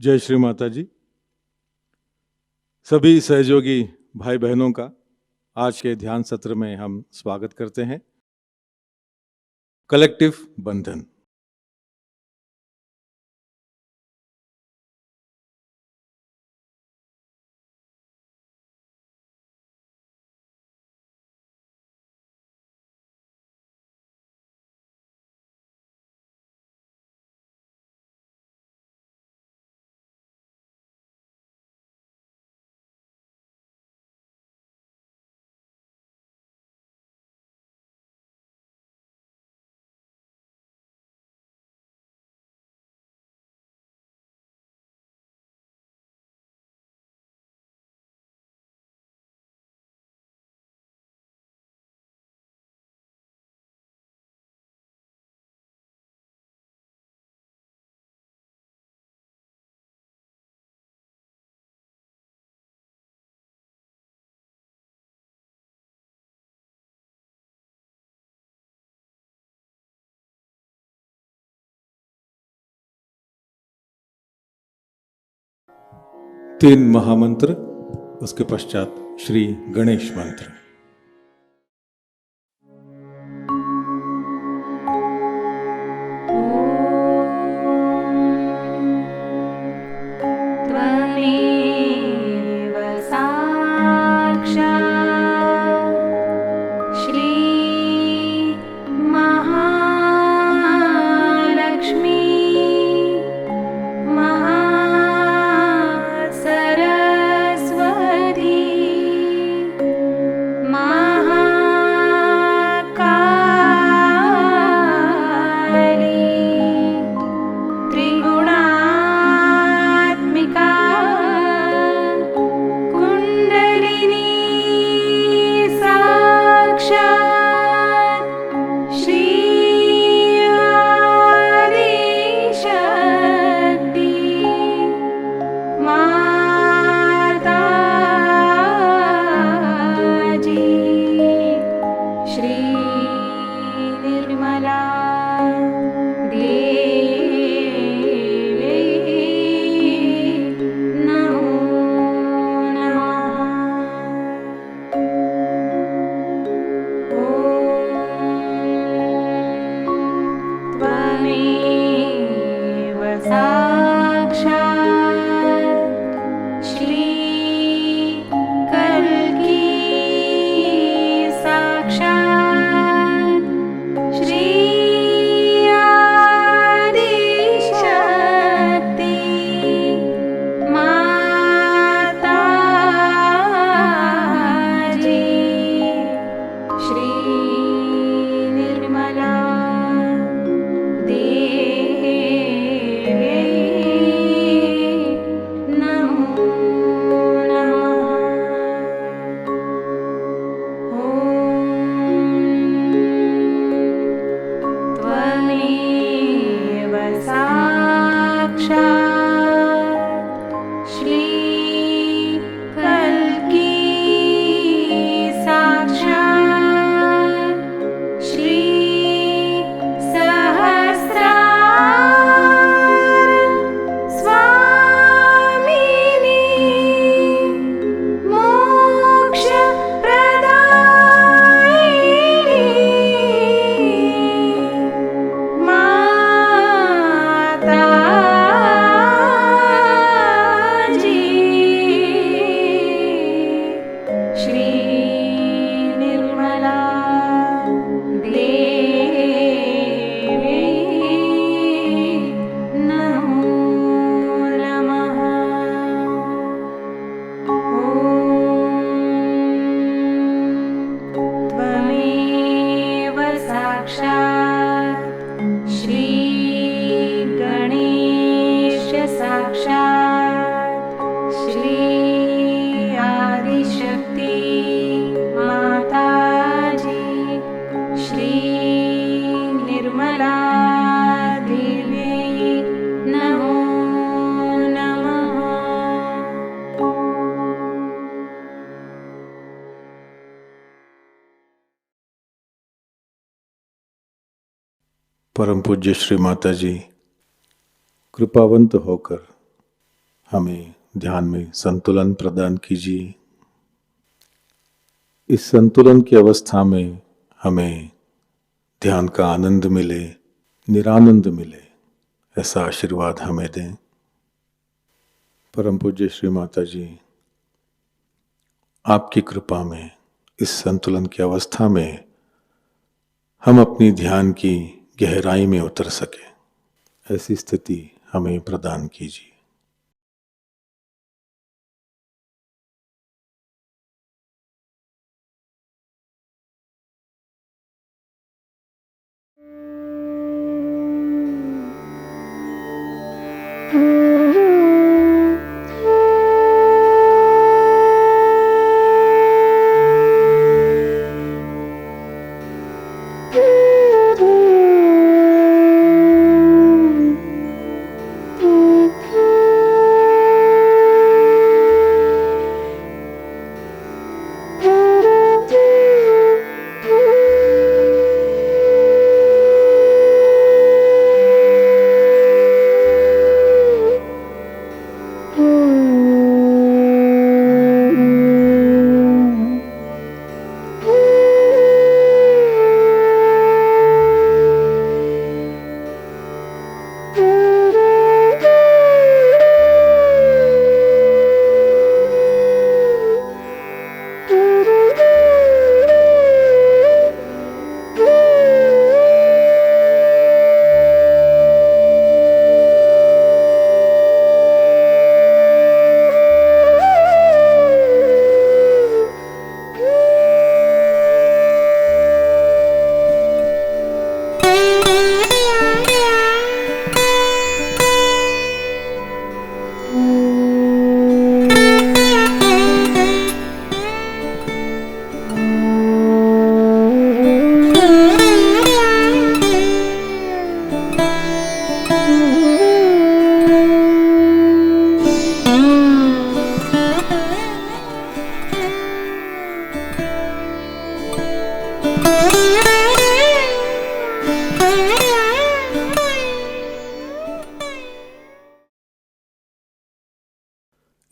जय श्री माता जी। सभी सहयोगी भाई बहनों का आज के ध्यान सत्र में हम स्वागत करते हैं। कलेक्टिव बंधन। तीन महामंत्र, उसके पश्चात श्री गणेश मंत्र। परम पूज्य श्री माता जी कृपावंत होकर हमें ध्यान में संतुलन प्रदान कीजिए। इस संतुलन की अवस्था में हमें ध्यान का आनंद मिले, निरानंद मिले, ऐसा आशीर्वाद हमें दें। परम पूज्य श्री माता जी, आपकी कृपा में इस संतुलन की अवस्था में हम अपनी ध्यान की गहराई में उतर सके, ऐसी स्थिति हमें प्रदान कीजिए।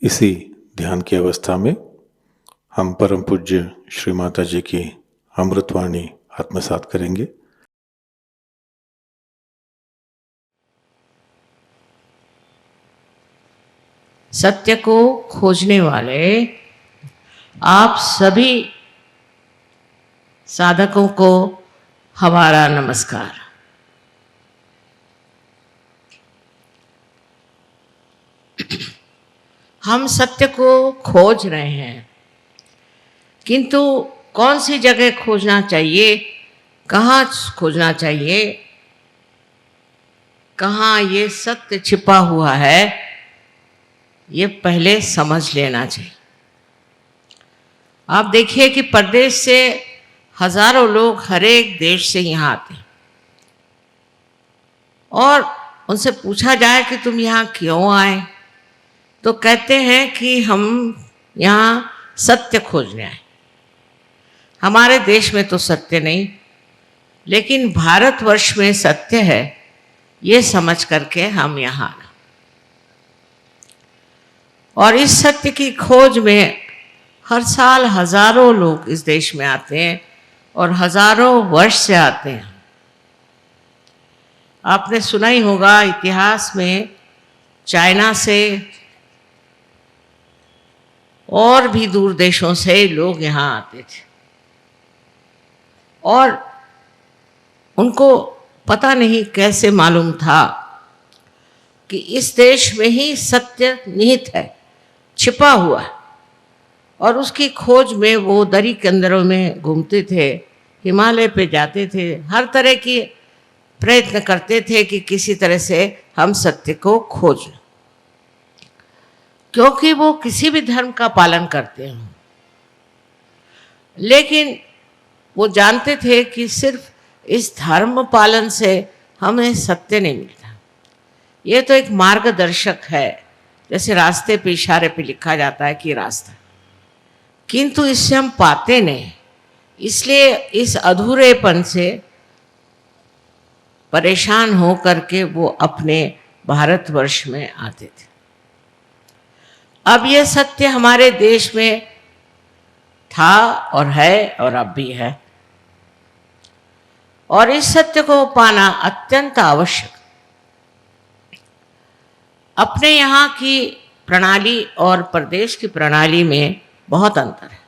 इसी ध्यान की अवस्था में हम परम पूज्य श्री माता जी की अमृतवाणी आत्मसात करेंगे। सत्य को खोजने वाले आप सभी साधकों को हमारा नमस्कार। हम सत्य को खोज रहे हैं, किंतु कौन सी जगह खोजना चाहिए, कहाँ खोजना चाहिए, कहाँ ये सत्य छिपा हुआ है, ये पहले समझ लेना चाहिए। आप देखिए कि परदेश से हजारों लोग हर एक देश से यहाँ आते हैं और उनसे पूछा जाए कि तुम यहाँ क्यों आए, तो कहते हैं कि हम यहाँ सत्य खोजने आए। हमारे देश में तो सत्य नहीं, लेकिन भारतवर्ष में सत्य है, ये समझ करके हम यहाँ आए। और इस सत्य की खोज में हर साल हजारों लोग इस देश में आते हैं और हजारों वर्ष से आते हैं। आपने सुना ही होगा इतिहास में चाइना से और भी दूर देशों से लोग यहाँ आते थे और उनको पता नहीं कैसे मालूम था कि इस देश में ही सत्य निहित है, छिपा हुआ है। और उसकी खोज में वो दरी के अंदरों में घूमते थे, हिमालय पे जाते थे, हर तरह की प्रयत्न करते थे कि किसी तरह से हम सत्य को खोज लें, क्योंकि वो किसी भी धर्म का पालन करते हैं। लेकिन वो जानते थे कि सिर्फ इस धर्म पालन से हमें सत्य नहीं मिलता। ये तो एक मार्गदर्शक है, जैसे रास्ते पे इशारे पे लिखा जाता है कि रास्ता, किंतु इससे हम पाते नहीं। इसलिए इस अधूरेपन से परेशान हो करके वो अपने भारतवर्ष में आते थे। अब ये सत्य हमारे देश में था और है और अब भी है, और इस सत्य को पाना अत्यंत आवश्यक। अपने यहाँ की प्रणाली और प्रदेश की प्रणाली में बहुत अंतर है।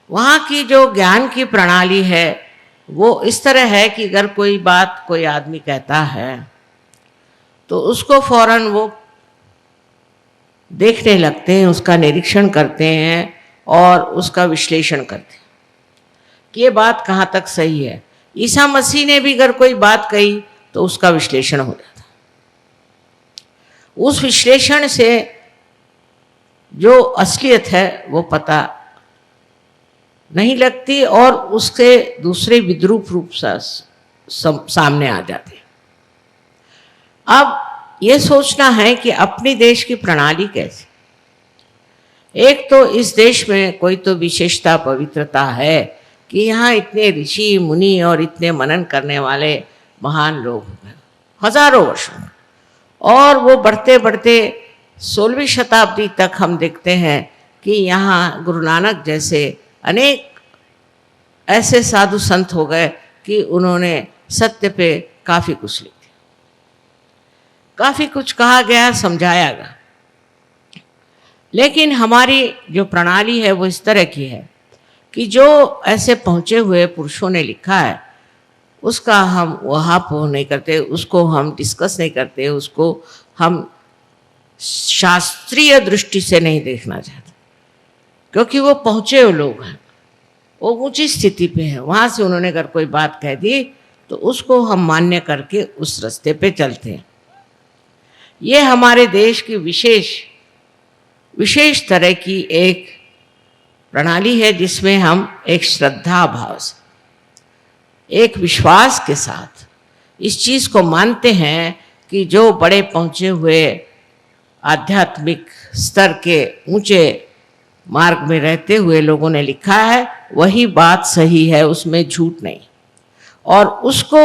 वहाँ की जो ज्ञान की प्रणाली है वो इस तरह है कि अगर कोई बात कोई आदमी कहता है तो उसको फौरन वो देखने लगते हैं, उसका निरीक्षण करते हैं और उसका विश्लेषण करते हैं कि ये बात कहाँ तक सही है। ईसा मसीह ने भी अगर कोई बात कही तो उसका विश्लेषण हो जाता। उस विश्लेषण से जो असलियत है वो पता नहीं लगती और उसके दूसरे विद्रूप रूप सामने आ जाते। अब ये सोचना है कि अपने देश की प्रणाली कैसी। एक तो इस देश में कोई तो विशेषता पवित्रता है कि यहाँ इतने ऋषि मुनि और इतने मनन करने वाले महान लोग हैं हजारों वर्षों में, और वो बढ़ते बढ़ते 16वीं शताब्दी तक हम देखते हैं कि यहाँ गुरु नानक जैसे अनेक ऐसे साधु संत हो गए कि उन्होंने सत्य पे काफ़ी कुछ लिख दिया, काफ़ी कुछ कहा गया, समझाया गया। लेकिन हमारी जो प्रणाली है वो इस तरह की है कि जो ऐसे पहुँचे हुए पुरुषों ने लिखा है उसका हम वहाँ पर नहीं करते, उसको हम डिस्कस नहीं करते, उसको हम शास्त्रीय दृष्टि से नहीं देखना चाहते, क्योंकि वो पहुँचे हुए लोग हैं, वो ऊंची स्थिति पे हैं। वहाँ से उन्होंने अगर कोई बात कह दी तो उसको हम मान्य करके उस रास्ते पे चलते हैं। ये हमारे देश की विशेष तरह की एक प्रणाली है जिसमें हम एक श्रद्धा भाव से, एक विश्वास के साथ इस चीज़ को मानते हैं कि जो बड़े पहुँचे हुए आध्यात्मिक स्तर के ऊंचे मार्ग में रहते हुए लोगों ने लिखा है वही बात सही है, उसमें झूठ नहीं। और उसको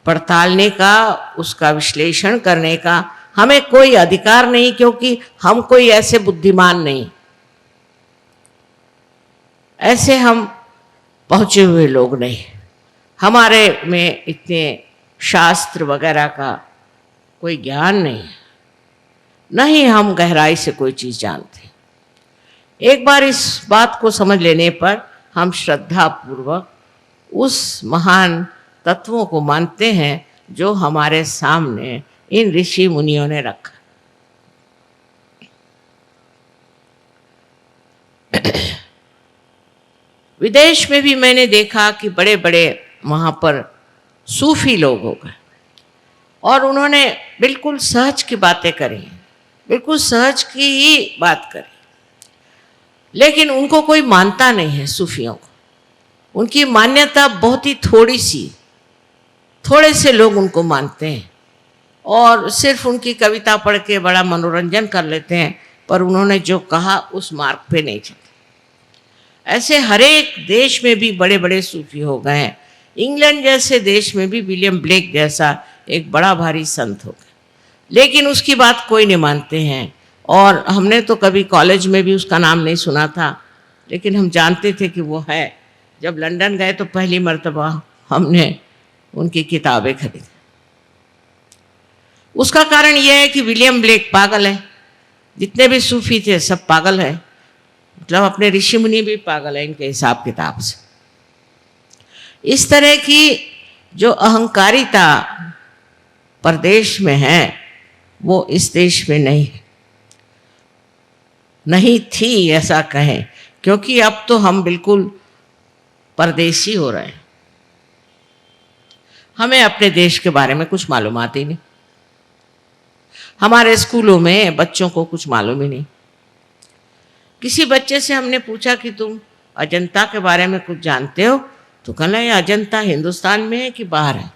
पड़तालने का, उसका विश्लेषण करने का हमें कोई अधिकार नहीं, क्योंकि हम कोई ऐसे बुद्धिमान नहीं, ऐसे हम पहुँचे हुए लोग नहीं, हमारे में इतने शास्त्र वगैरह का कोई ज्ञान नहीं है, नहीं हम गहराई से कोई चीज़ जानते। एक बार इस बात को समझ लेने पर हम श्रद्धा पूर्वक उस महान तत्वों को मानते हैं जो हमारे सामने इन ऋषि मुनियों ने रखा। विदेश में भी मैंने देखा कि बड़े बड़े वहाँ पर सूफी लोग हो गए और उन्होंने बिल्कुल सहज की बातें करी, बिल्कुल सहज की ही बात करी, लेकिन उनको कोई मानता नहीं है। सूफियों को उनकी मान्यता बहुत ही थोड़े से लोग उनको मानते हैं और सिर्फ उनकी कविता पढ़ के बड़ा मनोरंजन कर लेते हैं, पर उन्होंने जो कहा उस मार्ग पे नहीं चलते। ऐसे हर एक देश में भी बड़े बड़े सूफी हो गए हैं। इंग्लैंड जैसे देश में भी विलियम ब्लेक जैसा एक बड़ा भारी संत हो गया, लेकिन उसकी बात कोई नहीं मानते हैं। और हमने तो कभी कॉलेज में भी उसका नाम नहीं सुना था, लेकिन हम जानते थे कि वो है। जब लंदन गए तो पहली मर्तबा हमने उनकी किताबें खरीदी। उसका कारण यह है कि विलियम ब्लेक पागल है, जितने भी सूफी थे सब पागल है, मतलब अपने ऋषि मुनि भी पागल है इनके हिसाब किताब से। इस तरह की जो अहंकारिता प्रदेश में है वो इस देश में नहीं थी ऐसा कहें, क्योंकि अब तो हम बिल्कुल परदेशी हो रहे हैं। हमें अपने देश के बारे में कुछ मालूमात ही नहीं, हमारे स्कूलों में बच्चों को कुछ मालूम ही नहीं। किसी बच्चे से हमने पूछा कि तुम अजंता के बारे में कुछ जानते हो, तो कहना ये अजंता हिंदुस्तान में है कि बाहर है।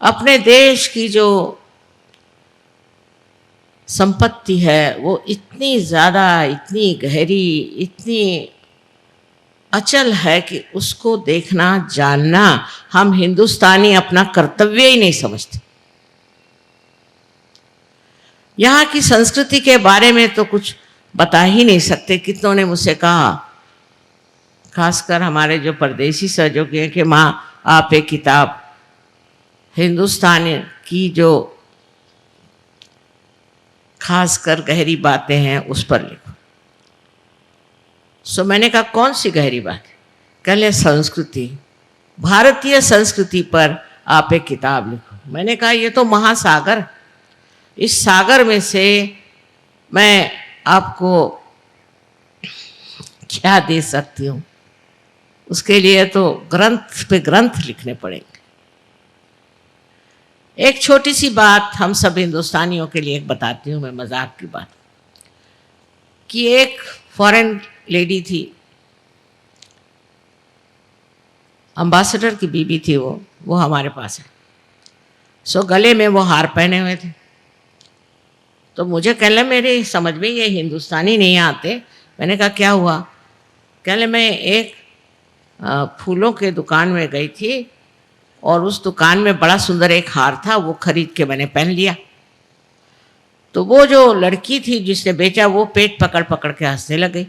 अपने देश की जो संपत्ति है वो इतनी ज़्यादा, इतनी गहरी, इतनी अचल है कि उसको देखना, जानना हम हिंदुस्तानी अपना कर्तव्य ही नहीं समझते। यहाँ की संस्कृति के बारे में तो कुछ बता ही नहीं सकते। कितनों ने मुझसे कहा, खासकर हमारे जो परदेसी सहयोगी हैं, कि माँ आप एक किताब हिंदुस्तान की जो खासकर गहरी बातें हैं उस पर लिखो। सो मैंने कहा कौन सी गहरी बात है? कहले संस्कृति, भारतीय संस्कृति पर आप एक किताब लिखो। मैंने कहा ये तो महासागर, इस सागर में से मैं आपको क्या दे सकती हूँ? उसके लिए तो ग्रंथ पे ग्रंथ लिखने पड़ेंगे। एक छोटी सी बात हम सब हिंदुस्तानियों के लिए एक बताती हूँ मैं, मजाक की बात, कि एक फॉरेन लेडी थी, अम्बासडर की बीबी थी, वो हमारे पास है। सो गले में वो हार पहने हुए थे। तो मुझे कहले मेरे समझ में ये हिंदुस्तानी नहीं आते। मैंने कहा क्या हुआ? कहले मैं एक फूलों के दुकान में गई थी और उस दुकान में बड़ा सुंदर एक हार था, वो खरीद के मैंने पहन लिया। तो वो जो लड़की थी जिसने बेचा, वो पेट पकड़ पकड़ के हंसने लग गई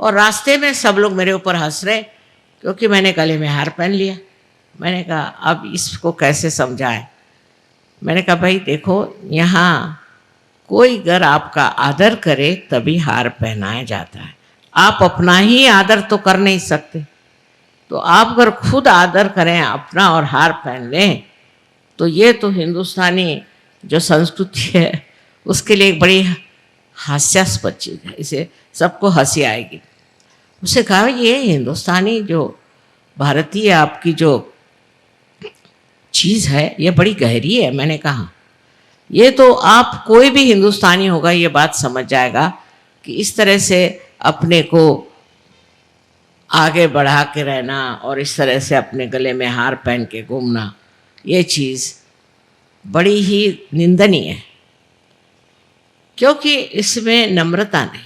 और रास्ते में सब लोग मेरे ऊपर हंस रहे क्योंकि मैंने गले में हार पहन लिया। मैंने कहा अब इसको कैसे समझाएं? मैंने कहा भाई देखो, यहाँ कोई अगर आपका आदर करे तभी हार पहनाया जाता है। आप अपना ही आदर तो कर नहीं सकते, तो आप अगर खुद आदर करें अपना और हार पहन लें तो ये तो हिंदुस्तानी जो संस्कृति है उसके लिए एक बड़ी हास्यास्पद चीज़ है, इसे सबको हंसी आएगी। उससे कहा ये हिंदुस्तानी जो भारतीय आपकी जो चीज़ है ये बड़ी गहरी है। मैंने कहा ये तो आप कोई भी हिंदुस्तानी होगा ये बात समझ जाएगा कि इस तरह से अपने को आगे बढ़ा के रहना और इस तरह से अपने गले में हार पहन के घूमना, ये चीज़ बड़ी ही निंदनीय है, क्योंकि इसमें नम्रता नहीं,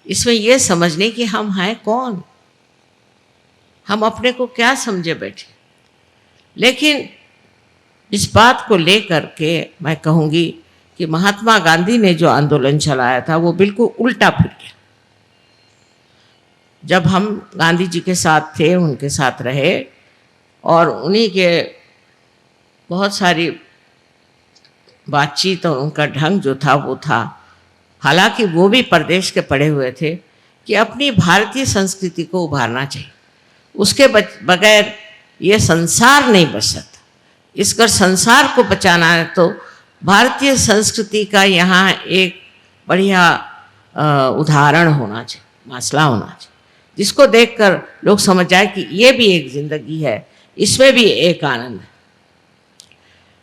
इसमें ये समझने कि हम हैं कौन, हम अपने को क्या समझे बैठे। लेकिन इस बात को लेकर के मैं कहूँगी कि महात्मा गांधी ने जो आंदोलन चलाया था वो बिल्कुल उल्टा फिर गया। जब हम गांधी जी के साथ थे, उनके साथ रहे और उन्हीं के बहुत सारी बातचीत और उनका ढंग जो था वो था, हालांकि वो भी प्रदेश के पढ़े हुए थे, कि अपनी भारतीय संस्कृति को उभारना चाहिए, उसके बगैर ये संसार नहीं बच सकता। इसकर संसार को बचाना है तो भारतीय संस्कृति का यहाँ एक बढ़िया उदाहरण होना चाहिए, मसला होना चाहिए, जिसको देखकर लोग समझ जाए कि ये भी एक ज़िंदगी है, इसमें भी एक आनंद है।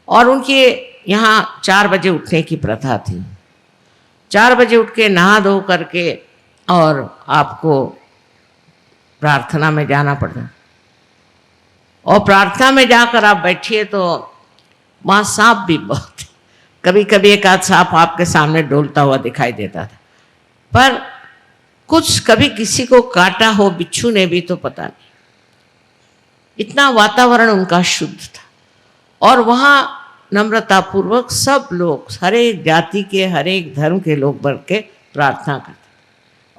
और उनके यहाँ 4 बजे उठने की प्रथा थी। 4 बजे उठ के नहा धो करके और आपको प्रार्थना में जाना पड़ता, और प्रार्थना में जाकर आप बैठिए तो वहाँ सांप भी बहुत, कभी कभी एक आध सांप आपके सामने डोलता हुआ दिखाई देता था, पर कुछ कभी किसी को काटा हो बिच्छू ने भी तो पता नहीं। इतना वातावरण उनका शुद्ध था और वहाँ नम्रतापूर्वक सब लोग, हर एक जाति के, हर एक धर्म के लोग बढ़ के प्रार्थना करते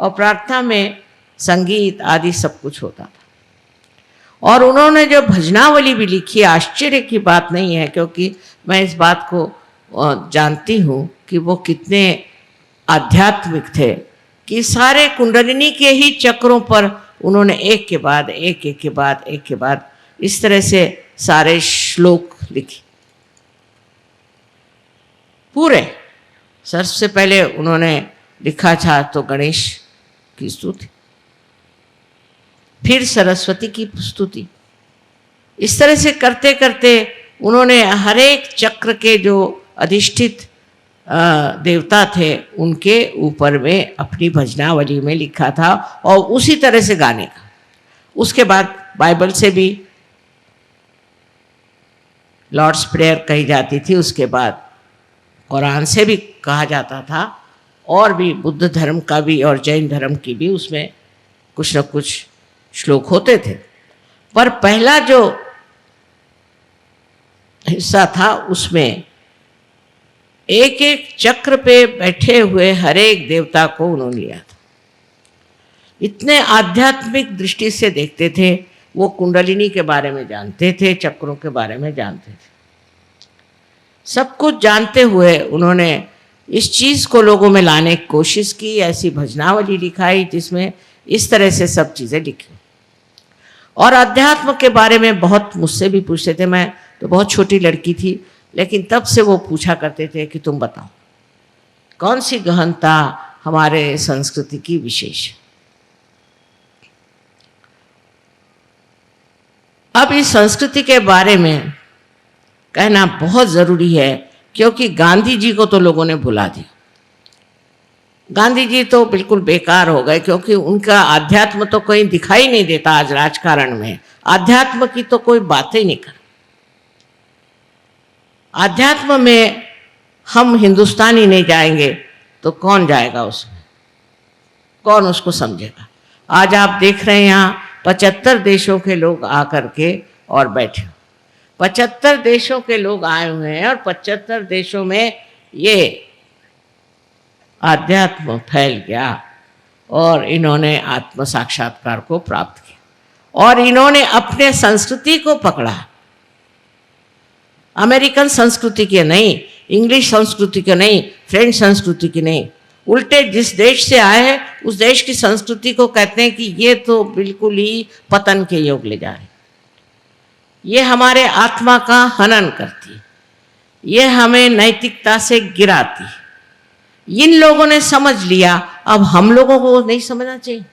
और प्रार्थना में संगीत आदि सब कुछ होता था। और उन्होंने जो भजनावली भी लिखी, आश्चर्य की बात नहीं है, क्योंकि मैं इस बात को जानती हूँ कि वो कितने आध्यात्मिक थे, कि सारे कुंडलिनी के ही चक्रों पर उन्होंने एक के बाद एक, एक के बाद एक के बाद इस तरह से सारे श्लोक लिखे पूरे। सबसे पहले उन्होंने लिखा था तो गणेश की स्तुति, फिर सरस्वती की स्तुति। इस तरह से करते करते उन्होंने हर एक चक्र के जो अधिष्ठित देवता थे उनके ऊपर में अपनी भजनावली में लिखा था और उसी तरह से गाने का। उसके बाद बाइबल से भी लॉर्ड्स प्रेयर कही जाती थी, उसके बाद कुरान से भी कहा जाता था, और भी बुद्ध धर्म का भी और जैन धर्म की भी उसमें कुछ न कुछ श्लोक होते थे, पर पहला जो हिस्सा था उसमें एक एक चक्र पे बैठे हुए हर एक देवता को उन्होंने लिया था। इतने आध्यात्मिक दृष्टि से देखते थे, वो कुंडलिनी के बारे में जानते थे, चक्रों के बारे में जानते थे। सब कुछ जानते हुए उन्होंने इस चीज़ को लोगों में लाने की कोशिश की, ऐसी भजनावली लिखाई जिसमें इस तरह से सब चीज़ें लिखी। और अध्यात्म के बारे में बहुत मुझसे भी पूछते थे, मैं तो बहुत छोटी लड़की थी, लेकिन तब से वो पूछा करते थे कि तुम बताओ कौन सी गहनता हमारे संस्कृति की विशेष है। अब इस संस्कृति के बारे में कहना बहुत ज़रूरी है, क्योंकि गांधी जी को तो लोगों ने भुला दिया। गांधी जी तो बिल्कुल बेकार हो गए, क्योंकि उनका आध्यात्म तो कोई दिखाई नहीं देता। आज राजकारण में आध्यात्म की तो कोई बात ही नहीं कर। आध्यात्म में हम हिंदुस्तानी नहीं जाएंगे तो कौन जाएगा उसमें, कौन उसको समझेगा। आज आप देख रहे हैं यहाँ 75 देशों के लोग आकर के और बैठे, 75 देशों के लोग आए हुए हैं, और 75 देशों में ये आध्यात्म फैल गया और इन्होंने आत्म साक्षात्कार को प्राप्त किया और इन्होंने अपने संस्कृति को पकड़ा। अमेरिकन संस्कृति की नहीं, इंग्लिश संस्कृति की नहीं, फ्रेंच संस्कृति की नहीं, उल्टे जिस देश से आए हैं उस देश की संस्कृति को कहते हैं कि ये तो बिल्कुल ही पतन के योग ले जा रही, ये हमारे आत्मा का हनन करती, ये हमें नैतिकता से गिराती। इन लोगों ने समझ लिया, अब हम लोगों को नहीं समझना चाहिए।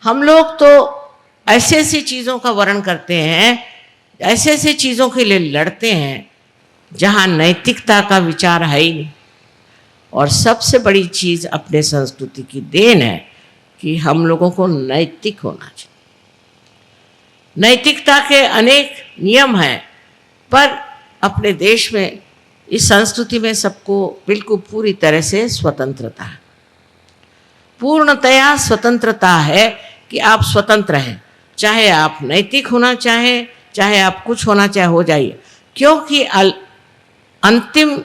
हम लोग तो ऐसी ऐसी चीज़ों का वर्णन करते हैं, ऐसे ऐसे चीज़ों के लिए लड़ते हैं जहाँ नैतिकता का विचार है ही नहीं। और सबसे बड़ी चीज़ अपने संस्कृति की देन है कि हम लोगों को नैतिक होना चाहिए। नैतिकता के अनेक नियम हैं, पर अपने देश में इस संस्कृति में सबको बिल्कुल पूरी तरह से स्वतंत्रता है, पूर्णतया स्वतंत्रता है कि आप स्वतंत्र हैं, चाहे आप नैतिक होना चाहें, चाहे आप कुछ होना चाहे हो जाइए, क्योंकि अंतिम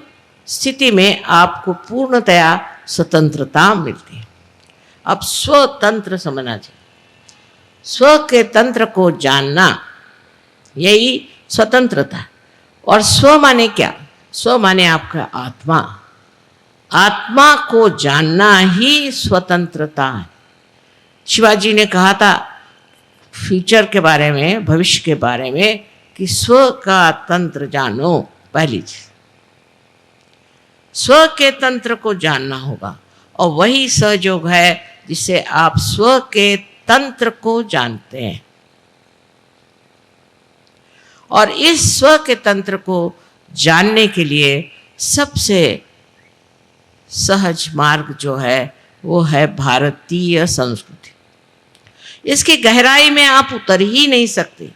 स्थिति में आपको पूर्णतया स्वतंत्रता मिलती है। अब स्वतंत्र समझना चाहिए, स्व के तंत्र को जानना, यही स्वतंत्रता। और स्व माने क्या? स्व माने आपका आत्मा, आत्मा को जानना ही स्वतंत्रता है। शिवाजी ने कहा था फ्यूचर के बारे में, भविष्य के बारे में, कि स्व का तंत्र जानो। पहली चीज स्व के तंत्र को जानना होगा, और वही सहयोग है जिससे आप स्व के तंत्र को जानते हैं। और इस स्व के तंत्र को जानने के लिए सबसे सहज मार्ग जो है वो है भारतीय संस्कृति। इसकी गहराई में आप उतर ही नहीं सकते,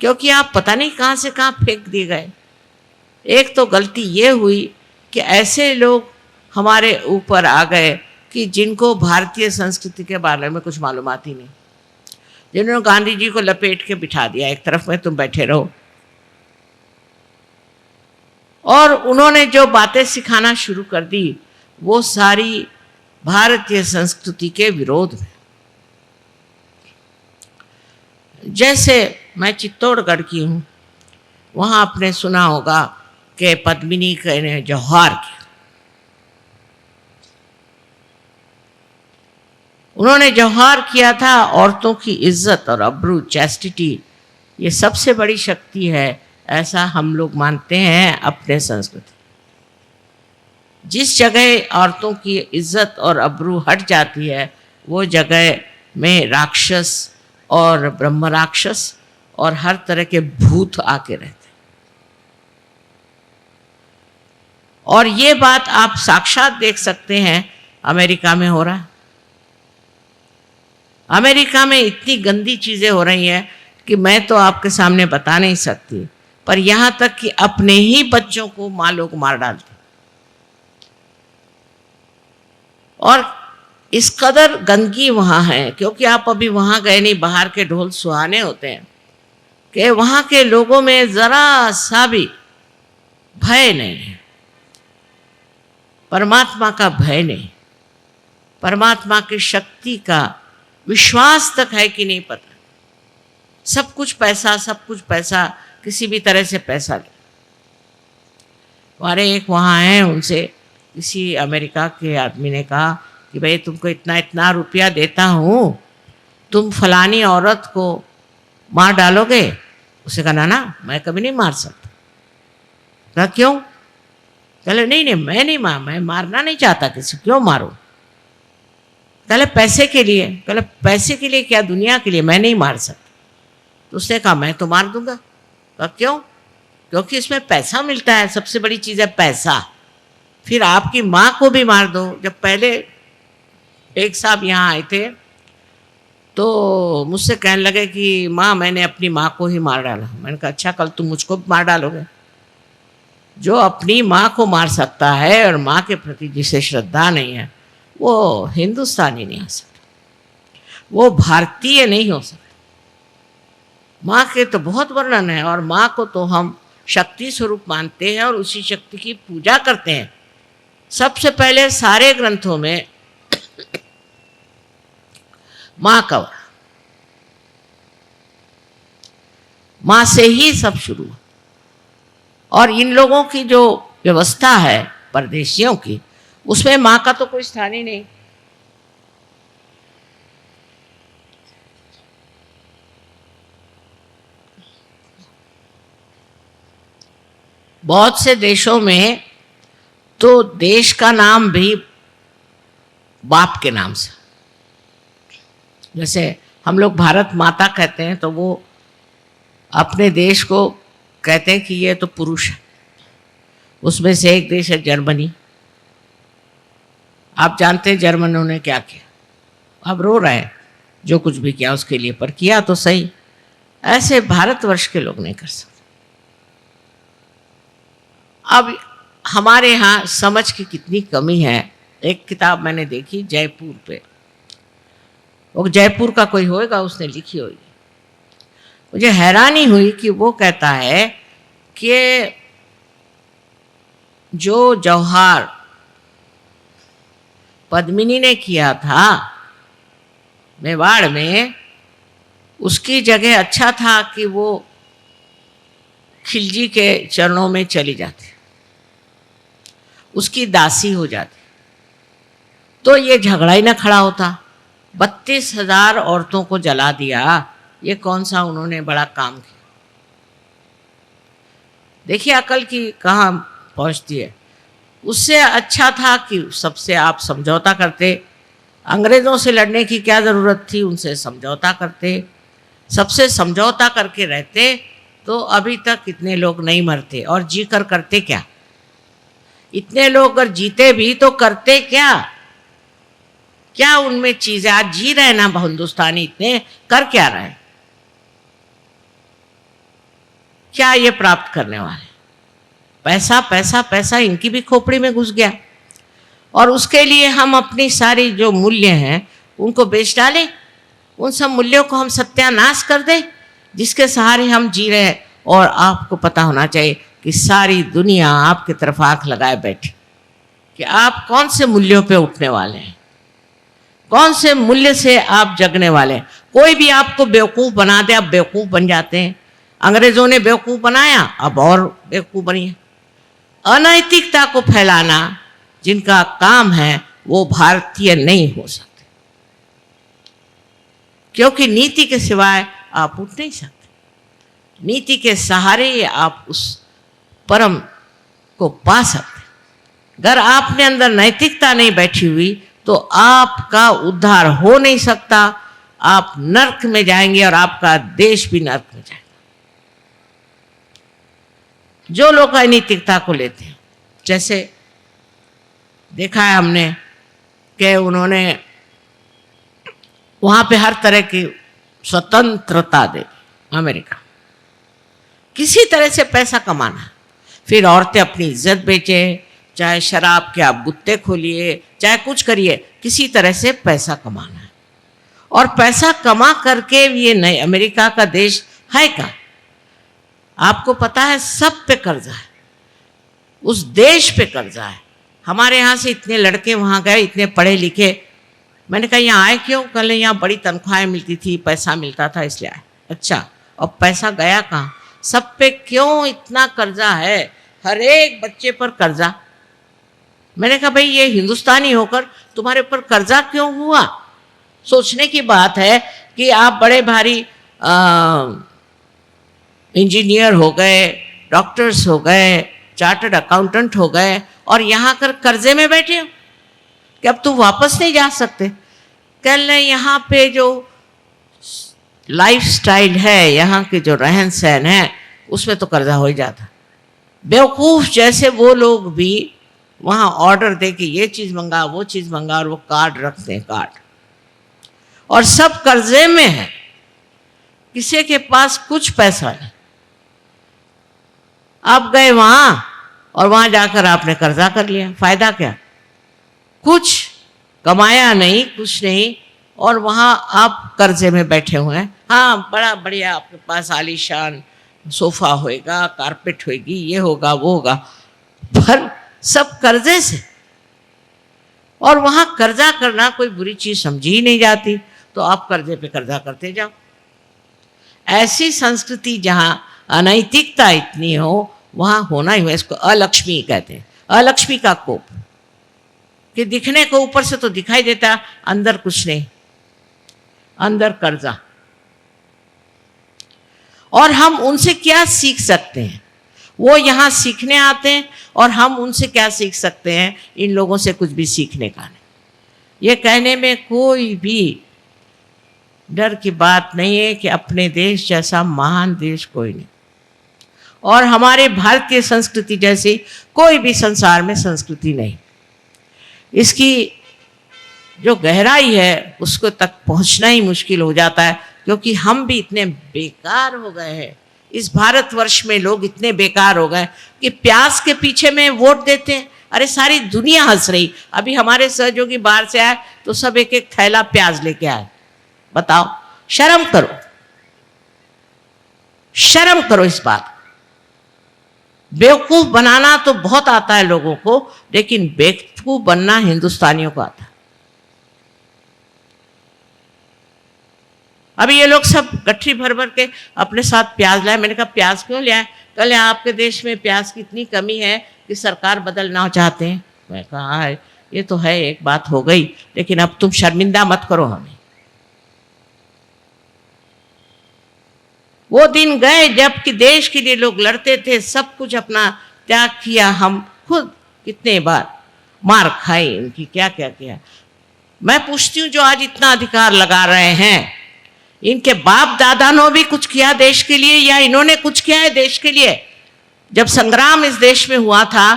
क्योंकि आप पता नहीं कहाँ से कहाँ फेंक दिए गए। एक तो गलती ये हुई कि ऐसे लोग हमारे ऊपर आ गए कि जिनको भारतीय संस्कृति के बारे में कुछ मालूमात ही नहीं, जिन्होंने गांधी जी को लपेट के बिठा दिया एक तरफ में, तुम बैठे रहो। और उन्होंने जो बातें सिखाना शुरू कर दी वो सारी भारतीय संस्कृति के विरोध में। जैसे मैं चित्तौड़गढ़ की हूँ, वहाँ आपने सुना होगा कि पद्मिनी ने जौहर किया। उन्होंने जौहर किया था, औरतों की इज्जत और अब्रू, चैस्टिटी, ये सबसे बड़ी शक्ति है, ऐसा हम लोग मानते हैं अपने संस्कृति। जिस जगह औरतों की इज्जत और अब्रू हट जाती है वो जगह में राक्षस और ब्रह्म राक्षस और हर तरह के भूत आके रहते हैं। और ये बात आप साक्षात देख सकते हैं अमेरिका में हो रहा है। अमेरिका में इतनी गंदी चीज़ें हो रही हैं कि मैं तो आपके सामने बता नहीं सकती, पर यहाँ तक कि अपने ही बच्चों को माँ लोग मार डालते। और इस कदर गंदगी वहाँ है, क्योंकि आप अभी वहाँ गए नहीं, बाहर के ढोल सुहाने होते हैं, कि वहाँ के लोगों में ज़रा सा भी भय नहीं है, परमात्मा का भय नहीं, परमात्मा की शक्ति का विश्वास तक है कि नहीं पता। सब कुछ पैसा, सब कुछ पैसा, किसी भी तरह से पैसा ले। हमारे एक वहाँ हैं, उनसे किसी अमेरिका के आदमी ने कहा कि भाई तुमको इतना इतना रुपया देता हूँ, तुम फलानी औरत को मार डालोगे? उसे कहा ना ना, मैं कभी नहीं मार सकता। कहा क्यों? कहले नहीं नहीं, मैं मारना नहीं चाहता किसी, क्यों मारूं? कहले पैसे के लिए। कहले पैसे के लिए क्या? दुनिया के लिए मैं नहीं मार सकता। तो उसने कहा मैं तो मार दूंगा। कहा क्यों? क्योंकि इसमें पैसा मिलता है, सबसे बड़ी चीज़ है पैसा। फिर आपकी माँ को भी मार दो। जब पहले एक साहब यहाँ आए थे तो मुझसे कहने लगे कि माँ मैंने अपनी माँ को ही मार डाला। मैंने कहा अच्छा, कल तुम मुझको मार डालोगे? जो अपनी माँ को मार सकता है और माँ के प्रति जिसे श्रद्धा नहीं है, वो हिंदुस्तानी नहीं हो सकता, वो भारतीय नहीं हो सकता। माँ के तो बहुत वर्णन है, और माँ को तो हम शक्ति स्वरूप मानते हैं और उसी शक्ति की पूजा करते हैं। सबसे पहले सारे ग्रंथों में माँ का, माँ से ही सब शुरू हुआ। और इन लोगों की जो व्यवस्था है परदेशियों की, उसमें माँ का तो कोई स्थान ही नहीं। बहुत से देशों में तो देश का नाम भी बाप के नाम से, जैसे हम लोग भारत माता कहते हैं तो वो अपने देश को कहते हैं कि ये तो पुरुष है। उसमें से एक देश है जर्मनी। आप जानते हैं जर्मनों ने क्या किया? अब रो रहे हैं जो कुछ भी किया उसके लिए, पर किया तो सही। ऐसे भारतवर्ष के लोग नहीं कर सकते। अब हमारे यहाँ समझ की कितनी कमी है। एक किताब मैंने देखी जयपुर पे, वो जयपुर का कोई होएगा, उसने लिखी होगी। मुझे हैरानी हुई कि वो कहता है कि जो जौहर पद्मिनी ने किया था मेवाड़ में, उसकी जगह अच्छा था कि वो खिलजी के चरणों में चली जाती, उसकी दासी हो जाती, तो ये झगड़ा ही ना खड़ा होता। 32,000 औरतों को जला दिया, ये कौन सा उन्होंने बड़ा काम किया? देखिए अकल की कहाँ पहुँचती है। उससे अच्छा था कि सबसे आप समझौता करते। अंग्रेज़ों से लड़ने की क्या ज़रूरत थी? उनसे समझौता करते, सबसे समझौता करके रहते तो अभी तक इतने लोग नहीं मरते। और जी कर करते क्या? इतने लोग अगर जीते भी तो करते क्या? क्या उनमें चीज़ें? आज जी रहे ना हिंदुस्तानी, इतने कर क्या रहे? क्या ये प्राप्त करने वाले? पैसा पैसा पैसा, इनकी भी खोपड़ी में घुस गया। और उसके लिए हम अपनी सारी जो मूल्य हैं उनको बेच डालें, उन सब मूल्यों को हम सत्यानाश कर दें जिसके सहारे हम जी रहे हैं। और आपको पता होना चाहिए कि सारी दुनिया आपकी तरफ आंख लगाए बैठी कि आप कौन से मूल्यों पे उठने वाले हैं, कौन से मूल्य से आप जगने वाले हैं। कोई भी आपको बेवकूफ़ बना दे, आप बेवकूफ़ बन जाते हैं। अंग्रेज़ों ने बेवकूफ़ बनाया, अब और बेवकूफ़ बनिए। अनैतिकता को फैलाना जिनका काम है वो भारतीय नहीं हो सकते, क्योंकि नीति के सिवाय आप उठ नहीं सकते। नीति के सहारे आप उस परम को पा सकते। अगर आपने अंदर नैतिकता नहीं बैठी हुई तो आपका उद्धार हो नहीं सकता। आप नर्क में जाएंगे और आपका देश भी नर्क में जाएगा। जो लोग अनैतिकता को लेते हैं, जैसे देखा है हमने कि उन्होंने वहाँ पे हर तरह की स्वतंत्रता दे, अमेरिका किसी तरह से पैसा कमाना, फिर औरतें अपनी इज्जत बेचे चाहे शराब के आप गुत्ते खोलिए, चाहे कुछ करिए, किसी तरह से पैसा कमाना है। और पैसा कमा करके ये नए अमेरिका का देश है का, आपको पता है सब पे कर्जा है, उस देश पे कर्जा है। हमारे यहाँ से इतने लड़के वहाँ गए, इतने पढ़े लिखे, मैंने कहा यहाँ आए क्यों? कल यहाँ बड़ी तनख्वाहें मिलती थी, पैसा मिलता था इसलिए आए। अच्छा, अब पैसा गया कहाँ? सब पे क्यों इतना कर्जा है? हर एक बच्चे पर कर्जा। मैंने कहा भाई ये हिंदुस्तानी होकर तुम्हारे ऊपर कर्जा क्यों हुआ? सोचने की बात है कि आप बड़े भारी इंजीनियर हो गए, डॉक्टर्स हो गए, चार्टर्ड अकाउंटेंट हो गए, और यहाँ कर कर्जे में बैठे हो कि अब तुम वापस नहीं जा सकते। कल यहाँ पे जो लाइफस्टाइल है, यहाँ के जो रहन सहन है, उसमें तो कर्जा हो ही जाता। बेवकूफ़ जैसे वो लोग भी वहाँ ऑर्डर दे के ये चीज़ मंगा, वो चीज़ मंगा, और वो कार्ड रखते हैं, कार्ड, और सब कर्जे में है, किसी के पास कुछ पैसा नहीं। आप गए वहाँ और वहाँ जाकर आपने कर्जा कर लिया, फायदा क्या? कुछ कमाया नहीं, कुछ नहीं, और वहाँ आप कर्जे में बैठे हुए हैं। हाँ, बड़ा बढ़िया आपके पास आलीशान सोफा होएगा, कारपेट होएगी, ये होगा वो होगा, पर सब कर्जे से। और वहाँ कर्जा करना कोई बुरी चीज़ समझी ही नहीं जाती, तो आप कर्जे पे कर्जा करते जाओ। ऐसी संस्कृति जहाँ अनैतिकता इतनी हो, वहाँ होना ही है। इसको अलक्ष्मी कहते हैं, अलक्ष्मी का कोप, कि दिखने को ऊपर से तो दिखाई देता, अंदर कुछ नहीं, अंदर कर्जा। और हम उनसे क्या सीख सकते हैं? वो यहाँ सीखने आते हैं, और हम उनसे क्या सीख सकते हैं? इन लोगों से कुछ भी सीखने का नहीं। ये कहने में कोई भी डर की बात नहीं है कि अपने देश जैसा महान देश कोई नहीं, और हमारे भारतीय संस्कृति जैसी कोई भी संसार में संस्कृति नहीं। इसकी जो गहराई है उसको तक पहुंचना ही मुश्किल हो जाता है, क्योंकि हम भी इतने बेकार हो गए हैं। इस भारतवर्ष में लोग इतने बेकार हो गए कि प्याज के पीछे में वोट देते हैं। अरे सारी दुनिया हंस रही। अभी हमारे सहयोगी बाहर से आए तो सब एक एक थैला प्याज लेके आए। बताओ, शर्म करो, शर्म करो इस बात। बेवकूफ बनाना तो बहुत आता है लोगों को, लेकिन बेवकूफ बनना हिंदुस्तानियों को आता है। अभी ये लोग सब गठरी भर भर के अपने साथ प्याज लाए। मैंने कहा प्याज क्यों लिया? कल आपके देश में प्याज की इतनी कमी है कि सरकार बदलना चाहते हैं। मैं कहा है ये तो है, एक बात हो गई, लेकिन अब तुम शर्मिंदा मत करो हमें। वो दिन गए जबकि देश के लिए लोग लड़ते थे, सब कुछ अपना त्याग किया। हम खुद कितने बार मार खाई इनकी, क्या क्या किया। मैं पूछती हूँ जो आज इतना अधिकार लगा रहे हैं, इनके बाप दादा ने भी कुछ किया देश के लिए, या इन्होंने कुछ किया है देश के लिए? जब संग्राम इस देश में हुआ था,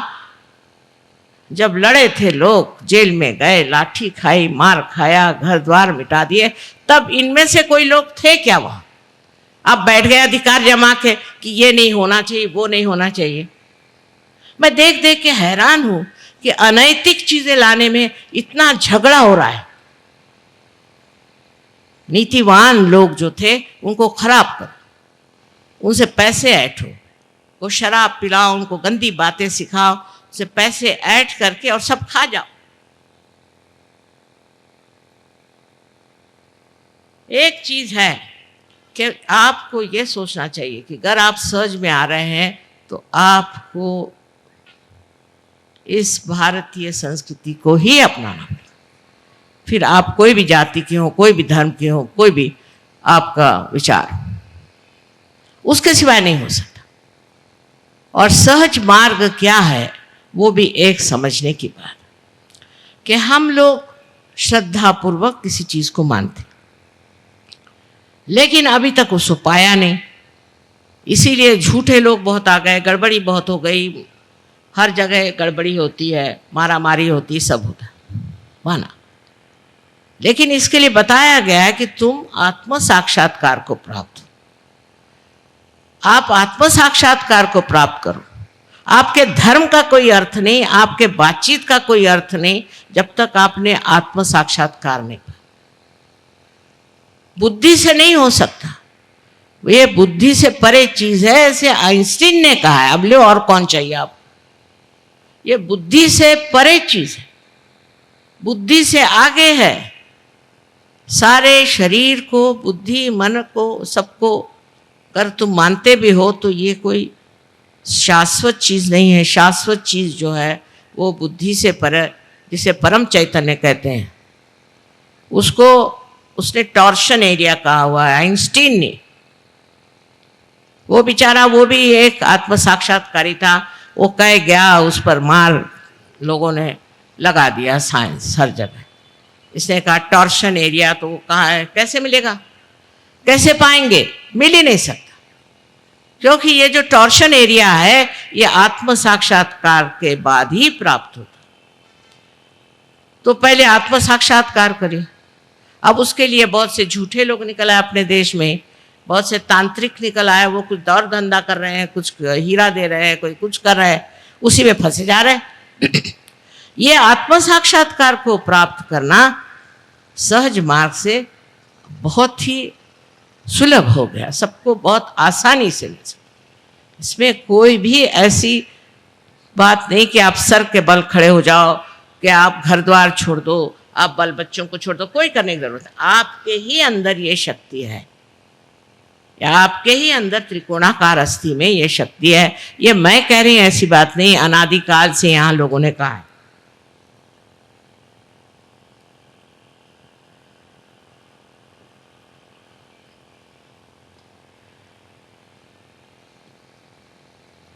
जब लड़े थे लोग, जेल में गए, लाठी खाई, मार खाया, घर द्वार मिटा दिए, तब इनमें से कोई लोग थे क्या वहां? अब बैठ गए अधिकार जमा के कि ये नहीं होना चाहिए, वो नहीं होना चाहिए। मैं देख देख के हैरान हूं कि अनैतिक चीजें लाने में इतना झगड़ा हो रहा है। नीतिवान लोग जो थे उनको खराब करो, उनसे पैसे ऐंठो, वो शराब पिलाओ, उनको गंदी बातें सिखाओ, उनसे पैसे ऐंठ करके और सब खा जाओ। एक चीज है कि आपको ये सोचना चाहिए कि अगर आप सहज में आ रहे हैं तो आपको इस भारतीय संस्कृति को ही अपनाना पड़ेगा। फिर आप कोई भी जाति के हो, कोई भी धर्म के हो, कोई भी आपका विचार, उसके सिवाय नहीं हो सकता। और सहज मार्ग क्या है वो भी एक समझने की बात कि हम लोग श्रद्धापूर्वक किसी चीज को मानते, लेकिन अभी तक उसको पाया नहीं। इसीलिए झूठे लोग बहुत आ गए, गड़बड़ी बहुत हो गई, हर जगह गड़बड़ी होती है, मारा मारी होती है, सब होता है, माना। लेकिन इसके लिए बताया गया है कि तुम आत्म साक्षात्कार को प्राप्त हो। आप आत्म साक्षात्कार को प्राप्त करो। आपके धर्म का कोई अर्थ नहीं, आपके बातचीत का कोई अर्थ नहीं जब तक आपने आत्म साक्षात्कार नहीं किया। बुद्धि से नहीं हो सकता, ये बुद्धि से परे चीज है, ऐसे आइंस्टीन ने कहा है। अब लो और कौन चाहिए आप, ये बुद्धि से परे चीज है, बुद्धि से आगे है। सारे शरीर को, बुद्धि, मन को, सबको अगर तुम मानते भी हो तो ये कोई शाश्वत चीज नहीं है। शाश्वत चीज जो है वो बुद्धि से परे, जिसे परम चैतन्य कहते हैं, उसको उसने टॉर्शन एरिया कहा हुआ है आइंस्टीन ने। वो बेचारा, वो भी एक आत्म साक्षात्कारी था, वो कह गया, उस पर मार लोगों ने लगा दिया, साइंस हर जगह। इसने कहा टॉर्शन एरिया, तो वो कहा है कैसे मिलेगा, कैसे पाएंगे, मिल ही नहीं सकता, क्योंकि ये जो टॉर्शन एरिया है ये आत्म साक्षात्कार के बाद ही प्राप्त होता। तो पहले आत्म साक्षात्कार करिए। अब उसके लिए बहुत से झूठे लोग निकल आए अपने देश में, बहुत से तांत्रिक निकल आए, वो कुछ दौर धंधा कर रहे हैं, कुछ हीरा दे रहे हैं, कोई कुछ कर रहा है, उसी में फंसे जा रहे हैं। ये आत्म साक्षात्कार को प्राप्त करना सहज मार्ग से बहुत ही सुलभ हो गया, सबको बहुत आसानी से मिल सकता। इसमें कोई भी ऐसी बात नहीं कि आप सर के बल खड़े हो जाओ, कि आप घर द्वार छोड़ दो, आप बाल बच्चों को छोड़ दो, कोई करने की जरूरत है। आपके ही अंदर ये शक्ति है, या आपके ही अंदर त्रिकोणाकार अस्थि में ये शक्ति है। ये मैं कह रही हूं, ऐसी बात नहीं, अनादिकाल से यहां लोगों ने कहा है।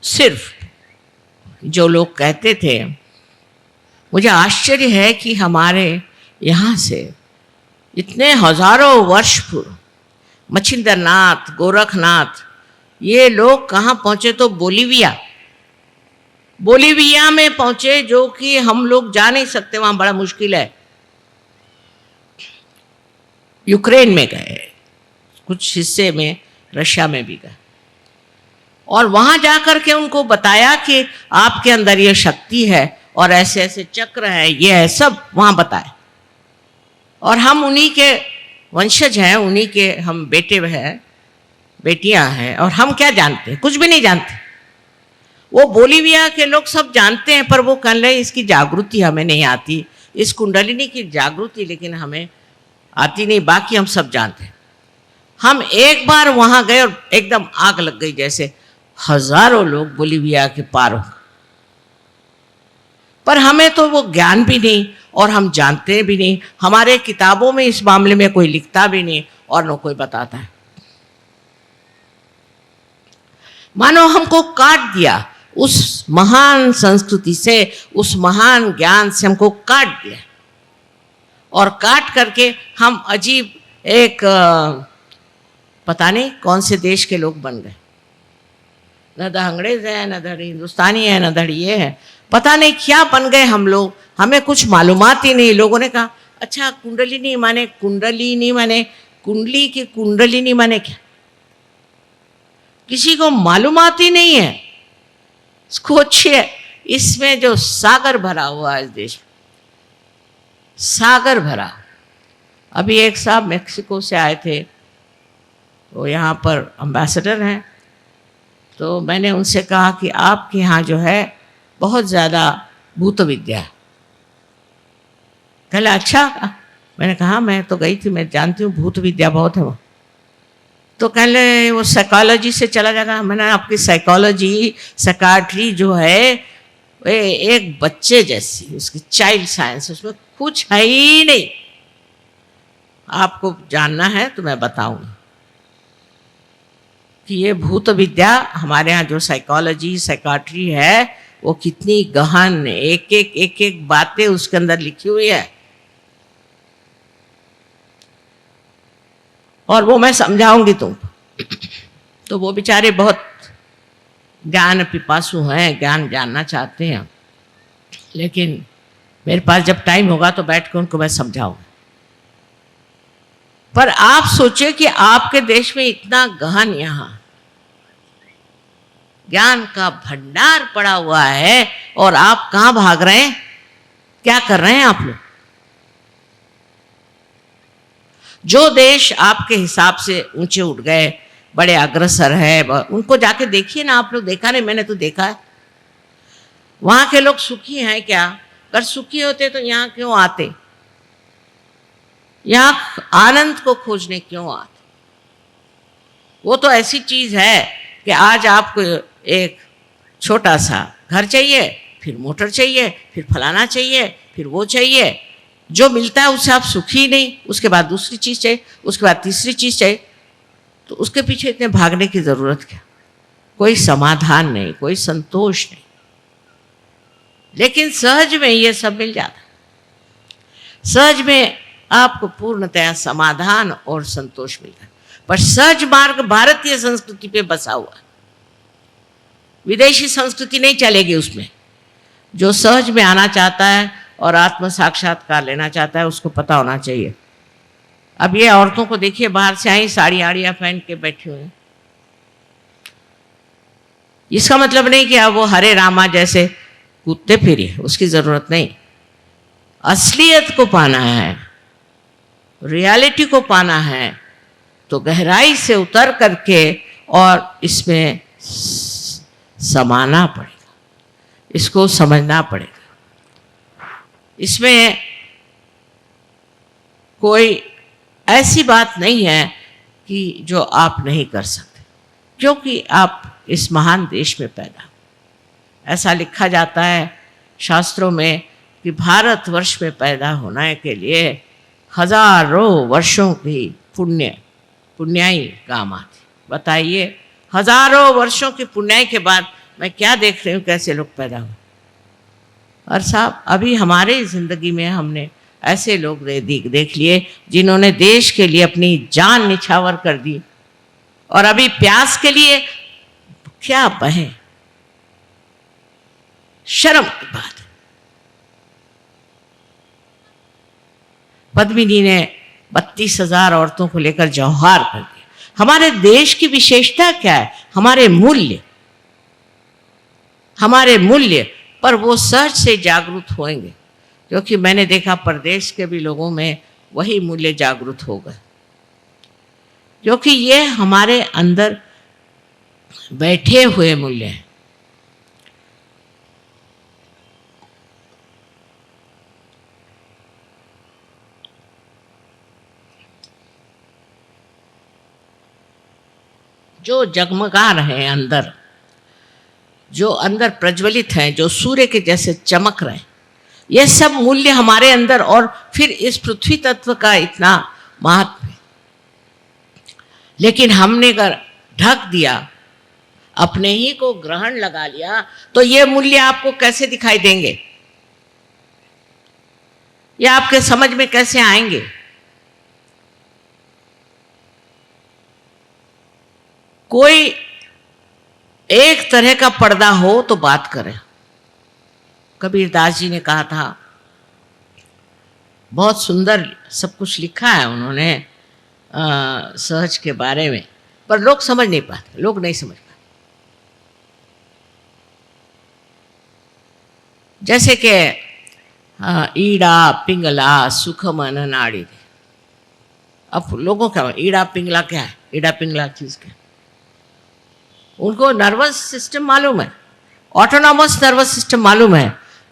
सिर्फ जो लोग कहते थे, मुझे आश्चर्य है कि हमारे यहाँ से इतने हजारों वर्ष पूर्व मच्छिंद्रनाथ, गोरखनाथ, ये लोग कहाँ पहुँचे, तो बोलीविया, बोलीविया में पहुँचे, जो कि हम लोग जा नहीं सकते, वहाँ बड़ा मुश्किल है। यूक्रेन में गए, कुछ हिस्से में रशिया में भी गए, और वहाँ जाकर के उनको बताया कि आपके अंदर ये शक्ति है और ऐसे ऐसे चक्र है, ये है, सब वहाँ बताए। और हम उन्हीं के वंशज हैं, उन्हीं के हम बेटे हैं, बेटियां हैं, और हम क्या जानते हैं, कुछ भी नहीं जानते। वो बोलीविया के लोग सब जानते हैं, पर वो कह रहे इसकी जागृति हमें नहीं आती, इस कुंडलिनी की जागृति लेकिन हमें आती नहीं, बाकी हम सब जानते हैं। हम एक बार वहाँ गए और एकदम आग लग गई, जैसे हजारों लोग बोलीविया के पार हो, पर हमें तो वो ज्ञान भी नहीं और हम जानते भी नहीं। हमारे किताबों में इस मामले में कोई लिखता भी नहीं और न कोई बताता है। मानो हमको काट दिया, उस महान संस्कृति से, उस महान ज्ञान से हमको काट दिया, और काट करके हम अजीब एक पता नहीं कौन से देश के लोग बन गए। न तो अंग्रेज है, न धड़ी हिंदुस्तानी है, न धड़ी ये है, पता नहीं क्या बन गए हम लोग, हमें कुछ मालूमात ही नहीं। लोगों ने कहा अच्छा कुंडलिनी माने, कुंडलिनी माने, कुंडली की कुंडलिनी माने क्या, किसी को मालूमात ही नहीं है। सोचिए, इसमें जो सागर भरा हुआ है इस देश में, सागर भरा। अभी एक साहब मेक्सिको से आए थे, वो यहाँ पर एम्बेसडर हैं, तो मैंने उनसे कहा कि आपके यहाँ जो है बहुत ज़्यादा भूत विद्या है। कहले अच्छा, मैंने कहा मैं तो गई थी, मैं जानती हूँ भूत विद्या बहुत है वो। तो कहले वो साइकोलॉजी से चला जाएगा। मैंने आपकी साइकोलॉजी, साइकाट्री जो है वे एक बच्चे जैसी, उसकी चाइल्ड साइंस, उसमें कुछ है ही नहीं। आपको जानना है तो मैं बताऊंगी कि ये भूत विद्या, हमारे यहाँ जो साइकोलॉजी, साइकाट्री है, वो कितनी गहन, एक एक बातें उसके अंदर लिखी हुई है, और वो मैं समझाऊंगी तुमको। तो वो बेचारे बहुत ज्ञान पिपासु हैं, ज्ञान जानना चाहते हैं, लेकिन मेरे पास जब टाइम होगा तो बैठ कर उनको मैं समझाऊंगा। पर आप सोचिए कि आपके देश में इतना गहन, यहाँ ज्ञान का भंडार पड़ा हुआ है और आप कहाँ भाग रहे हैं? क्या कर रहे हैं आप लोग? जो देश आपके हिसाब से ऊंचे उठ गए, बड़े अग्रसर है, उनको जाके देखिए ना। आप लोग देखा नहीं? मैंने तो देखा है। वहां के लोग सुखी हैं क्या? अगर सुखी होते तो यहाँ क्यों आते? यहाँ आनंद को खोजने क्यों आते? वो तो ऐसी चीज है कि आज आपको एक छोटा सा घर चाहिए, फिर मोटर चाहिए, फिर फलाना चाहिए, फिर वो चाहिए। जो मिलता है उससे आप सुखी नहीं। उसके बाद दूसरी चीज चाहिए, उसके बाद तीसरी चीज चाहिए। तो उसके पीछे इतने भागने की जरूरत क्या? कोई समाधान नहीं, कोई संतोष नहीं। लेकिन सहज में ये सब मिल जाता है। सहज में आपको पूर्णतया समाधान और संतोष मिलता है। पर सहज मार्ग भारतीय संस्कृति पे बसा हुआ है। विदेशी संस्कृति नहीं चलेगी उसमें। जो सहज में आना चाहता है और आत्म साक्षात्कार लेना चाहता है, उसको पता होना चाहिए। अब ये औरतों को देखिए, बाहर से आई साड़ी आड़ियाँ पहन के बैठी हुई। इसका मतलब नहीं कि अब वो हरे रामा जैसे कूदते फिरिए, उसकी जरूरत नहीं। असलियत को पाना है, रियलिटी को पाना है, तो गहराई से उतर करके और इसमें समाना पड़ेगा, इसको समझना पड़ेगा। इसमें कोई ऐसी बात नहीं है कि जो आप नहीं कर सकते, क्योंकि आप इस महान देश में पैदा। ऐसा लिखा जाता है शास्त्रों में कि भारतवर्ष में पैदा होने के लिए हजारों वर्षों की पुण्याई काम आती। बताइए, हजारों वर्षों की पुण्याई के बाद मैं क्या देख रही हूँ, कैसे लोग पैदा हुए। और साहब, अभी हमारे ज़िंदगी में हमने ऐसे लोग देख लिए जिन्होंने देश के लिए अपनी जान निछावर कर दी, और अभी प्यास के लिए क्या बहे। शर्म की बात है। पद्मिनी ने 32,000 औरतों को लेकर जौहार कर दिया। हमारे देश की विशेषता क्या है? हमारे मूल्य पर वो सहज से जागरूक होंगे, क्योंकि मैंने देखा प्रदेश के भी लोगों में वही मूल्य जागरूक हो गए, क्योंकि ये हमारे अंदर बैठे हुए मूल्य हैं। जो जगमगा रहे हैं अंदर, जो अंदर प्रज्वलित हैं, जो सूर्य के जैसे चमक रहे हैं, ये सब मूल्य हमारे अंदर, और फिर इस पृथ्वी तत्व का इतना महत्व है। लेकिन हमने अगर ढक दिया, अपने ही को ग्रहण लगा लिया, तो ये मूल्य आपको कैसे दिखाई देंगे? ये आपके समझ में कैसे आएंगे? कोई एक तरह का पर्दा हो तो बात करें। कबीरदास जी ने कहा था, बहुत सुंदर सब कुछ लिखा है उन्होंने सहज के बारे में, पर लोग समझ नहीं पाते, लोग नहीं समझ पाते। जैसे कि ईड़ा पिंगला सुख मन नाड़ी। अब लोगों का ईड़ा पिंगला क्या है? ईड़ा पिंगला चीज क्या है? उनको नर्वस सिस्टम मालूम है, ऑटोनॉमस नर्वस सिस्टम मालूम है,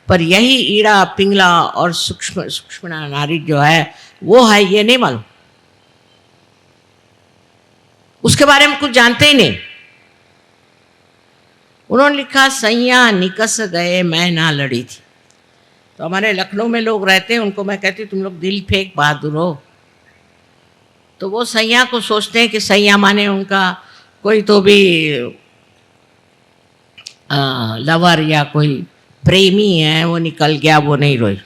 पर यही ईड़ा पिंगला और सूक्ष्म नाड़ी जो है वो है, ये नहीं मालूम। उसके बारे में कुछ जानते ही नहीं। उन्होंने लिखा, सैया निकस गए मैं ना लड़ी थी। तो हमारे लखनऊ में लोग रहते हैं, उनको मैं कहती तुम लोग दिल फेंक बहादुर हो। तो वो सैया को सोचते हैं कि सैया माने उनका कोई तो भी लवर या कोई प्रेमी है, वो निकल गया, वो नहीं रोई।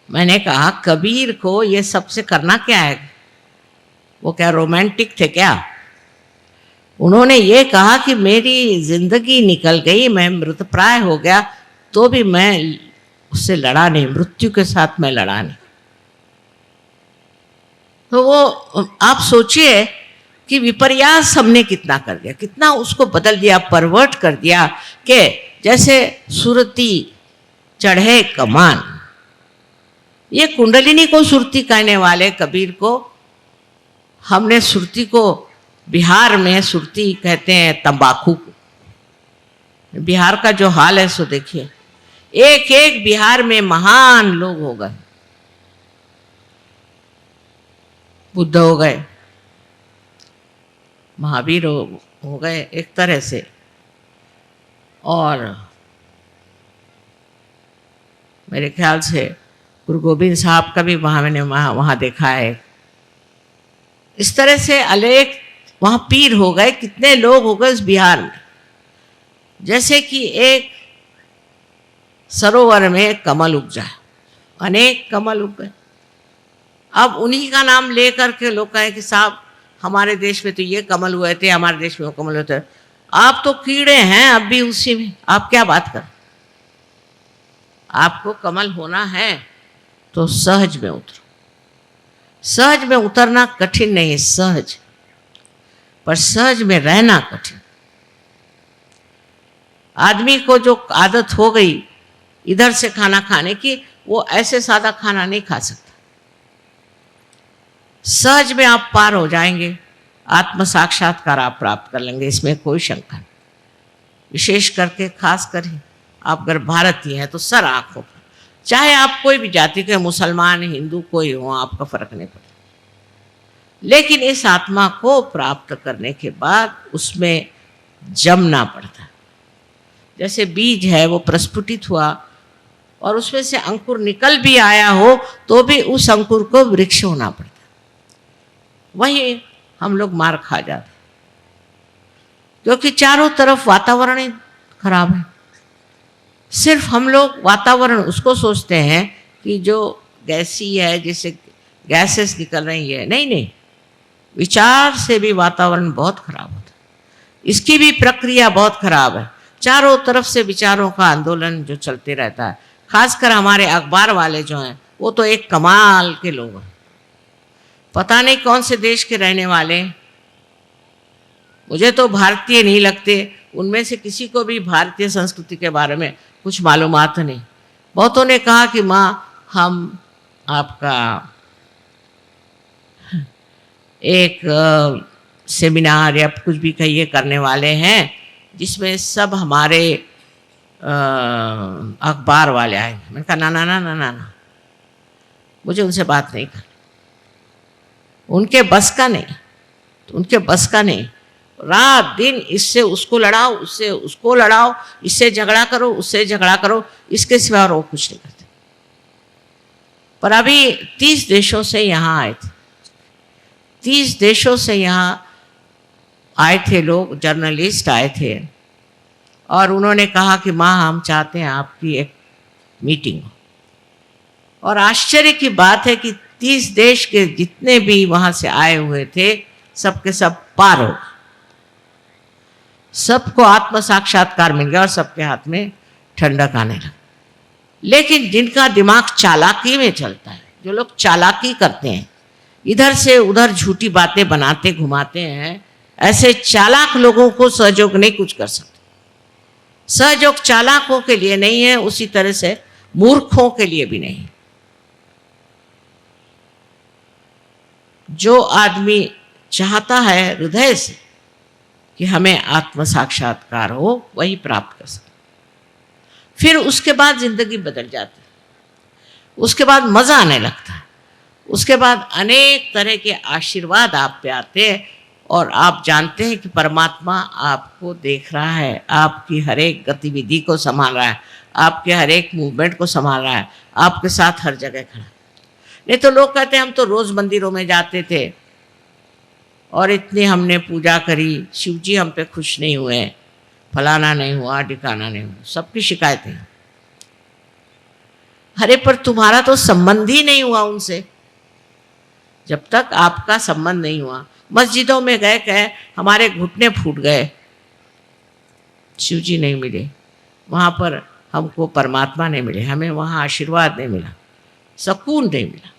मैंने कहा, कबीर को ये सबसे करना क्या है? वो क्या रोमांटिक थे क्या? उन्होंने ये कहा कि मेरी जिंदगी निकल गई, मैं मृतप्राय हो गया, तो भी मैं उससे लड़ा नहीं, मृत्यु के साथ मैं लड़ा नहीं। तो वो आप सोचिए कि विपर्यास हमने कितना कर दिया, कितना उसको बदल दिया, परवर्ट कर दिया कि जैसे सुरती चढ़े कमान। ये कुंडलिनी को सुरती कहने वाले कबीर को, हमने सुरती को, बिहार में सुरती कहते हैं तंबाकू को। बिहार का जो हाल है सो देखिए, एक एक बिहार में महान लोग हो गए, बुद्ध हो गए, महावीर हो गए एक तरह से, और मेरे ख्याल से गुरु गोविंद साहब का भी मैंने वहाँ देखा है। इस तरह से अनेक वहाँ पीर हो गए, कितने लोग हो गए उस बिहार में। जैसे कि एक सरोवर में कमल उग जाए, अनेक कमल उग गए। अब उन्हीं का नाम ले करके लोग कहें कि साहब हमारे देश में तो ये कमल हुए थे, हमारे देश में वो कमल होते। आप तो कीड़े हैं अब भी उसी में, आप क्या बात कर। आपको कमल होना है तो सहज में उतरो। सहज में उतरना कठिन नहीं, सहज, पर सहज में रहना कठिन। आदमी को जो आदत हो गई इधर से खाना खाने की, वो ऐसे सादा खाना नहीं खा सकता। सहज में आप पार हो जाएंगे, आत्म साक्षात्कार आप प्राप्त कर लेंगे, इसमें कोई शंका नहीं। विशेष करके खास कर आप अगर भारतीय हैं तो सर आंखों पर, चाहे आप कोई भी जाति के, मुसलमान हिंदू कोई हो, आपका फर्क नहीं पड़ता। लेकिन इस आत्मा को प्राप्त करने के बाद उसमें जमना पड़ता है। जैसे बीज है वो प्रस्फुटित हुआ और उसमें से अंकुर निकल भी आया हो तो भी उस अंकुर को वृक्ष होना पड़ता है। वही हम लोग मार खा जाते क्योंकि चारों तरफ वातावरण ही खराब है। सिर्फ हम लोग वातावरण उसको सोचते हैं कि जो गैसी है, जिससे गैसेस निकल रही है, नहीं नहीं, विचार से भी वातावरण बहुत खराब होता है। इसकी भी प्रक्रिया बहुत खराब है। चारों तरफ से विचारों का आंदोलन जो चलते रहता है। खासकर हमारे अखबार वाले जो हैं वो तो एक कमाल के लोग हैं, पता नहीं कौन से देश के रहने वाले। मुझे तो भारतीय नहीं लगते, उनमें से किसी को भी भारतीय संस्कृति के बारे में कुछ मालूमात नहीं। बहुतों ने कहा कि माँ हम आपका एक सेमिनार या कुछ भी कहिए करने वाले हैं जिसमें सब हमारे अखबार वाले आए। मैंने कहा ना ना ना ना ना ना, मुझे उनसे बात नहीं करनी, उनके बस का नहीं, तो उनके बस का नहीं। रात दिन इससे उसको लड़ाओ, उससे उसको लड़ाओ, इससे झगड़ा करो, उससे झगड़ा करो, इसके सिवा और वो कुछ नहीं करते। पर अभी 30 देशों से यहाँ आए थे, 30 देशों से यहाँ आए थे लोग, जर्नलिस्ट आए थे, और उन्होंने कहा कि माँ हम चाहते हैं आपकी एक मीटिंग हो। और आश्चर्य की बात है कि 30 देश के जितने भी वहाँ से आए हुए थे सबके सब पार हो, सबको आत्म साक्षात्कार मिल गया और सबके हाथ में ठंडक आने लगा। लेकिन जिनका दिमाग चालाकी में चलता है, जो लोग चालाकी करते हैं, इधर से उधर झूठी बातें बनाते घुमाते हैं, ऐसे चालाक लोगों को सहयोग नहीं कुछ कर सकते। सहयोग चालाकों के लिए नहीं है, उसी तरह से मूर्खों के लिए भी नहीं। जो आदमी चाहता है हृदय से कि हमें आत्म साक्षात्कार हो, वही प्राप्त कर सकता। फिर उसके बाद जिंदगी बदल जाती है, उसके बाद मज़ा आने लगता है, उसके बाद अनेक तरह के आशीर्वाद आप पे आते हैं और आप जानते हैं कि परमात्मा आपको देख रहा है, आपकी हर एक गतिविधि को संभाल रहा है, आपके हर एक मूवमेंट को संभाल रहा है, आपके साथ हर जगह खड़ा। नहीं तो लोग कहते हैं हम तो रोज़ मंदिरों में जाते थे और इतनी हमने पूजा करी, शिव जी हम पे खुश नहीं हुए, फलाना नहीं हुआ, ठिकाना नहीं हुआ, सबकी शिकायतें। अरे पर तुम्हारा तो संबंध ही नहीं हुआ उनसे। जब तक आपका संबंध नहीं हुआ, मस्जिदों में गए कहे हमारे घुटने फूट गए, शिव जी नहीं मिले, वहाँ पर हमको परमात्मा नहीं मिले, हमें वहाँ आशीर्वाद नहीं मिला, सुकून नहीं मिला।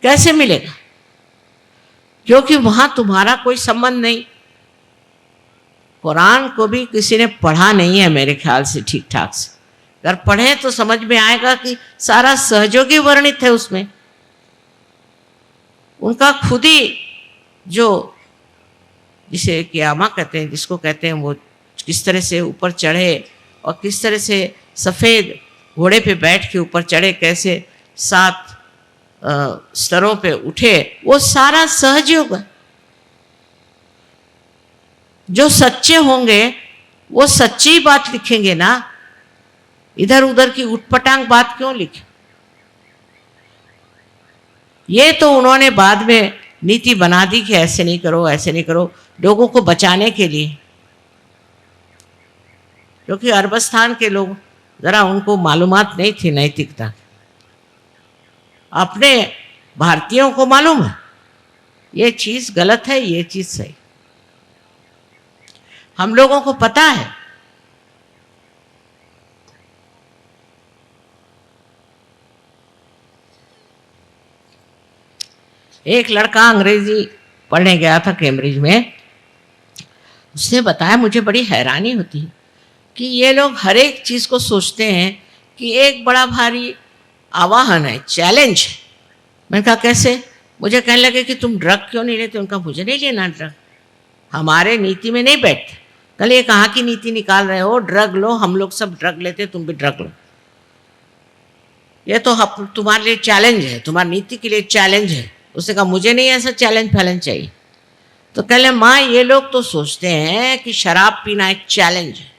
कैसे मिलेगा? क्योंकि वहां तुम्हारा कोई संबंध नहीं। कुरान को भी किसी ने पढ़ा नहीं है मेरे ख्याल से ठीक ठाक से। अगर पढ़े तो समझ में आएगा कि सारा सहयोगी वर्णित है उसमें। उनका खुद ही जो जिसे क़यामा कहते हैं, जिसको कहते हैं, वो किस तरह से ऊपर चढ़े और किस तरह से सफ़ेद घोड़े पे बैठ के ऊपर चढ़े, कैसे 7 स्तरों पे उठे, वो सारा सहयोग है। जो सच्चे होंगे वो सच्ची बात लिखेंगे ना, इधर उधर की उटपटांग बात क्यों लिखे। ये तो उन्होंने बाद में नीति बना दी कि ऐसे नहीं करो, ऐसे नहीं करो, लोगों को बचाने के लिए। क्योंकि अरबस्तान के लोग ज़रा उनको मालूमात नहीं थी नैतिकता। अपने भारतीयों को मालूम है ये चीज़ गलत है, ये चीज़ सही। हम लोगों को पता है। एक लड़का अंग्रेजी पढ़ने गया था कैम्ब्रिज में। उसने बताया, मुझे बड़ी हैरानी होती है कि ये लोग हर एक चीज़ को सोचते हैं कि एक बड़ा भारी आवाहन है, चैलेंज है। मैंने कहा कैसे? मुझे कहने लगे कि तुम ड्रग क्यों नहीं लेते? उनका मुझे नहीं लेना ड्रग, हमारे नीति में नहीं बैठते। कल ये कहाँ की नीति निकाल रहे हो? ड्रग लो, हम लोग सब ड्रग लेते, तुम भी ड्रग लो। ये तो तुम्हारे लिए चैलेंज है, तुम्हारी नीति के लिए चैलेंज है। उसने कहा मुझे नहीं ऐसा चैलेंज फैलेंज चाहिए। तो कह ले माँ, ये लोग तो सोचते हैं कि शराब पीना एक चैलेंज है,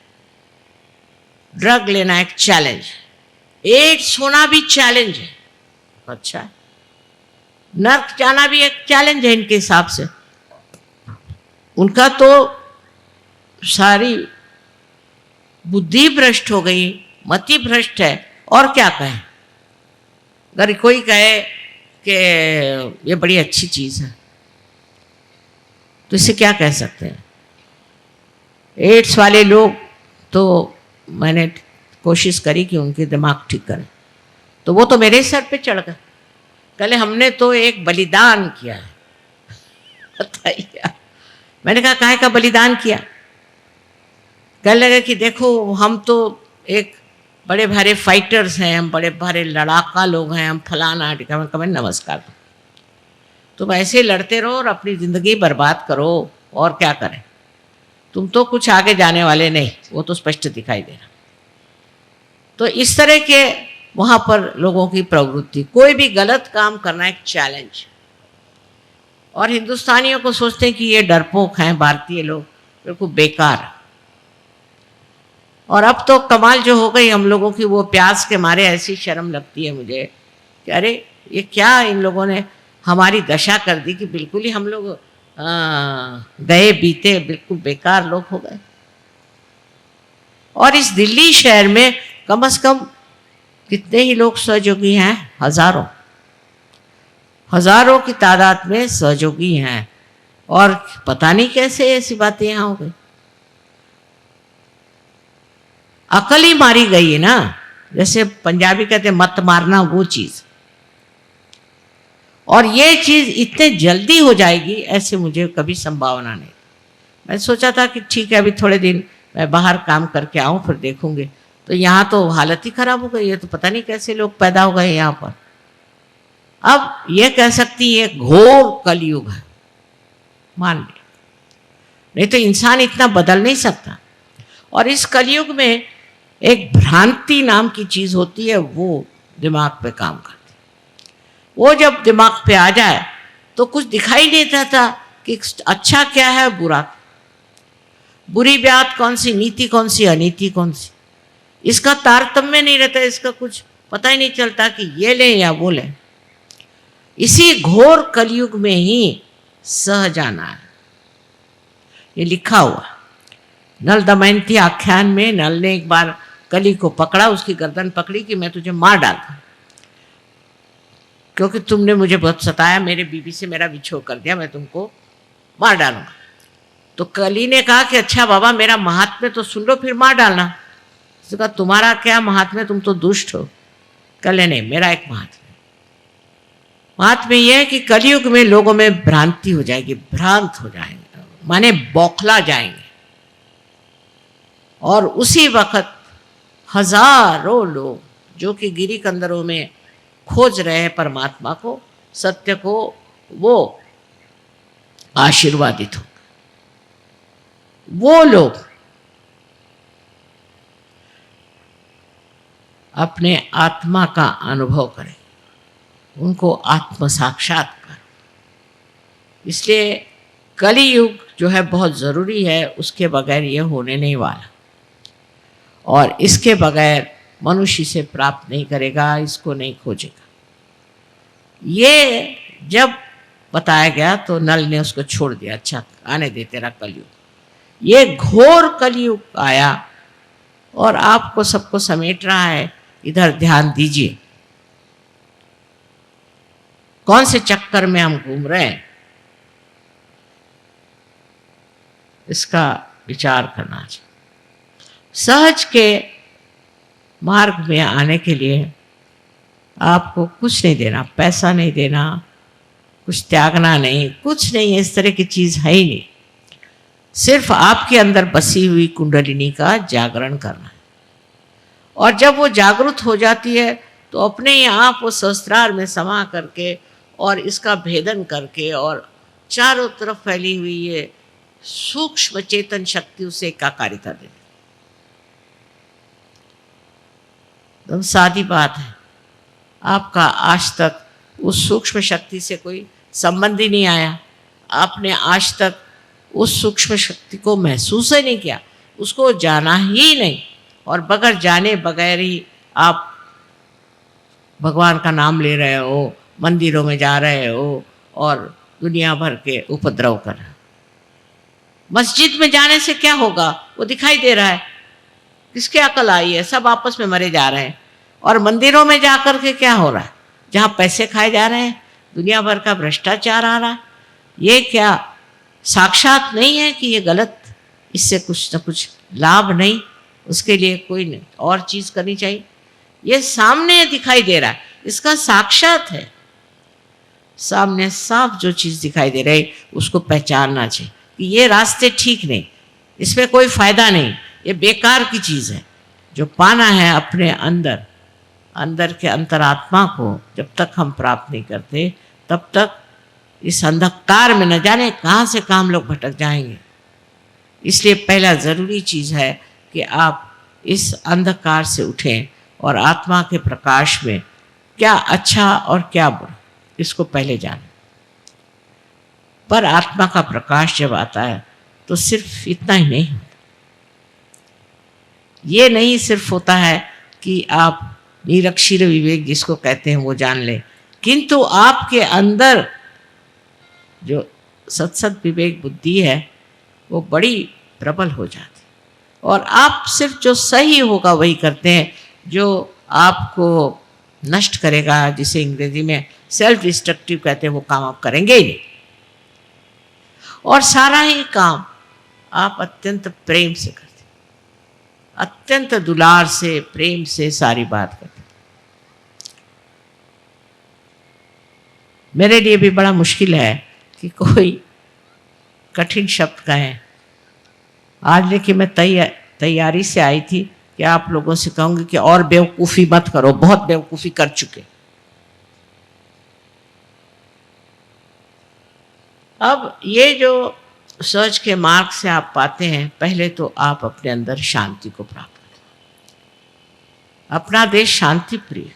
ड्रग लेना एक चैलेंज है, एड्स होना भी चैलेंज है। अच्छा, नर्क जाना भी एक चैलेंज है इनके हिसाब से। उनका तो सारी बुद्धि भ्रष्ट हो गई, मति भ्रष्ट है। और क्या कहें? अगर कोई कहे कि ये बड़ी अच्छी चीज़ है तो इसे क्या कह सकते हैं? एड्स वाले लोग तो मैंने कोशिश करी कि उनके दिमाग ठीक करें, तो वो तो मेरे सर पे चढ़ गए। कल हमने तो एक बलिदान किया है। बताइए। मैंने कहा काहे का बलिदान किया? कहने लगे कि देखो हम तो एक बड़े भारे फाइटर्स हैं, हम बड़े भारे लड़ाका लोग हैं, हम फलाना टिका। मैं कहा नमस्कार, तुम ऐसे लड़ते रहो और अपनी ज़िंदगी बर्बाद करो, और क्या करें? तुम तो कुछ आगे जाने वाले नहीं, वो तो स्पष्ट दिखाई दे रहा। तो इस तरह के वहाँ पर लोगों की प्रवृत्ति, कोई भी गलत काम करना एक चैलेंज। और हिंदुस्तानियों को सोचते हैं कि ये डरपोक हैं भारतीय लोग, बिल्कुल बेकार। और अब तो कमाल जो हो गई हम लोगों की, वो प्यास के मारे ऐसी शर्म लगती है मुझे कि अरे ये क्या इन लोगों ने हमारी दशा कर दी कि बिल्कुल ही हम लोग गए बीते बिल्कुल बेकार लोग हो गए। और इस दिल्ली शहर में कम से कम कितने ही लोग सहयोगी हैं? हजारों हजारों की तादाद में सहयोगी हैं। और पता नहीं कैसे ऐसी बातें यहाँ हो गई। अकल ही मारी गई है ना, जैसे पंजाबी कहते हैं मत मारना, वो चीज़। और ये चीज़ इतने जल्दी हो जाएगी ऐसे मुझे कभी संभावना नहीं। मैं सोचा था कि ठीक है अभी थोड़े दिन मैं बाहर काम करके आऊँ फिर देखूंगे, तो यहाँ तो हालत ही खराब हो गई है। तो पता नहीं कैसे लोग पैदा हो गए यहाँ पर। अब ये कह सकती है घोर कलयुग है, मान ले, नहीं तो इंसान इतना बदल नहीं सकता। और इस कलयुग में एक भ्रांति नाम की चीज़ होती है, वो दिमाग पे काम करती है। वो जब दिमाग पे आ जाए तो कुछ दिखाई नहीं देता कि अच्छा क्या है, बुरा, बुरी बात कौन सी, नीति कौन सी, अनीति कौन सी, इसका तारतम्य नहीं रहता। इसका कुछ पता ही नहीं चलता कि ये लें या वो लें। इसी घोर कलयुग में ही सह जाना है, ये लिखा हुआ। नल दमयंती आख्यान में नल ने एक बार कली को पकड़ा, उसकी गर्दन पकड़ी कि मैं तुझे मार डालता क्योंकि तुमने मुझे बहुत सताया, मेरे बीवी से मेरा विछोह कर दिया, मैं तुमको मार डालूंगा। तो कली ने कहा कि अच्छा बाबा मेरा महात्म्य तो सुन लो फिर मार डालना। उसने कहा तुम्हारा क्या महात्म्य, तुम तो दुष्ट हो। कले नहीं, मेरा एक महात्म्य, महात्म्य यह है कि कलयुग में लोगों में भ्रांति हो जाएगी, भ्रांत हो जाएंगे, माने बौखला जाएंगे। और उसी वक्त हजारों लोग जो कि गिरी कंदरों में खोज रहे हैं परमात्मा को, सत्य को, वो आशीर्वादित हो। वो लोग अपने आत्मा का अनुभव करें, उनको आत्म साक्षात्कार। इसलिए कली युग जो है बहुत ज़रूरी है, उसके बगैर ये होने नहीं वाला, और इसके बगैर मनुष्य इसे प्राप्त नहीं करेगा, इसको नहीं खोजेगा। ये जब बताया गया तो नल ने उसको छोड़ दिया, अच्छा आने दे तेरा कलयुग। ये घोर कलयुग आया और आपको सबको समेट रहा है, इधर ध्यान दीजिए। कौन से चक्कर में हम घूम रहे हैं, इसका विचार करना चाहिए। सहज के मार्ग में आने के लिए आपको कुछ नहीं देना, पैसा नहीं देना, कुछ त्यागना नहीं, कुछ नहीं है, इस तरह की चीज़ है ही नहीं। सिर्फ आपके अंदर बसी हुई कुंडलिनी का जागरण करना है। और जब वो जागृत हो जाती है तो अपने ही आप वो सहस्त्रार में समा करके और इसका भेदन करके और चारों तरफ फैली हुई ये सूक्ष्म चेतन शक्ति उसे एकाकारिता दे। एकदम सादी बात है, आपका आज तक उस सूक्ष्म शक्ति से कोई संबंध ही नहीं आया, आपने आज तक उस सूक्ष्म शक्ति को महसूस ही नहीं किया, उसको जाना ही नहीं, और बगैर जाने बगैर ही आप भगवान का नाम ले रहे हो, मंदिरों में जा रहे हो और दुनिया भर के उपद्रव कर रहे हो। मस्जिद में जाने से क्या होगा, वो दिखाई दे रहा है, किसकी अकल आई है, सब आपस में मरे जा रहे हैं। और मंदिरों में जा कर के क्या हो रहा है, जहाँ पैसे खाए जा रहे हैं, दुनिया भर का भ्रष्टाचार आ रहा है। ये क्या साक्षात नहीं है कि ये गलत, इससे कुछ न कुछ लाभ नहीं, उसके लिए कोई नहीं और चीज़ करनी चाहिए। ये सामने दिखाई दे रहा है, इसका साक्षात है, सामने साफ जो चीज़ दिखाई दे रही उसको पहचानना चाहिए कि ये रास्ते ठीक नहीं, इसमें कोई फायदा नहीं, ये बेकार की चीज़ है। जो पाना है अपने अंदर, अंदर के अंतरात्मा को जब तक हम प्राप्त नहीं करते तब तक इस अंधकार में न जाने कहाँ से कहाँ हम लोग भटक जाएंगे। इसलिए पहला ज़रूरी चीज़ है कि आप इस अंधकार से उठें और आत्मा के प्रकाश में क्या अच्छा और क्या बुरा, इसको पहले जानें। पर आत्मा का प्रकाश जब आता है तो सिर्फ इतना ही नहीं होता, ये नहीं सिर्फ होता है कि आप निरक्षीर विवेक जिसको कहते हैं वो जान लें, किंतु आपके अंदर जो सत्सत विवेक बुद्धि है वो बड़ी प्रबल हो जाती, और आप सिर्फ जो सही होगा वही करते हैं, जो आपको नष्ट करेगा, जिसे अंग्रेजी में सेल्फ डिस्ट्रक्टिव कहते हैं, वो काम आप करेंगे ही नहीं। और सारा ही काम आप अत्यंत प्रेम से करते, अत्यंत दुलार से, प्रेम से सारी बात करते। मेरे लिए भी बड़ा मुश्किल है कि कोई कठिन शब्द कहें आज, लेकिन मैं तैयारी से आई थी कि आप लोगों से कहूँगी कि और बेवकूफ़ी मत करो, बहुत बेवकूफ़ी कर चुके। अब ये जो सर्च के मार्ग से आप पाते हैं, पहले तो आप अपने अंदर शांति को प्राप्त करें। अपना देश शांति प्रिय,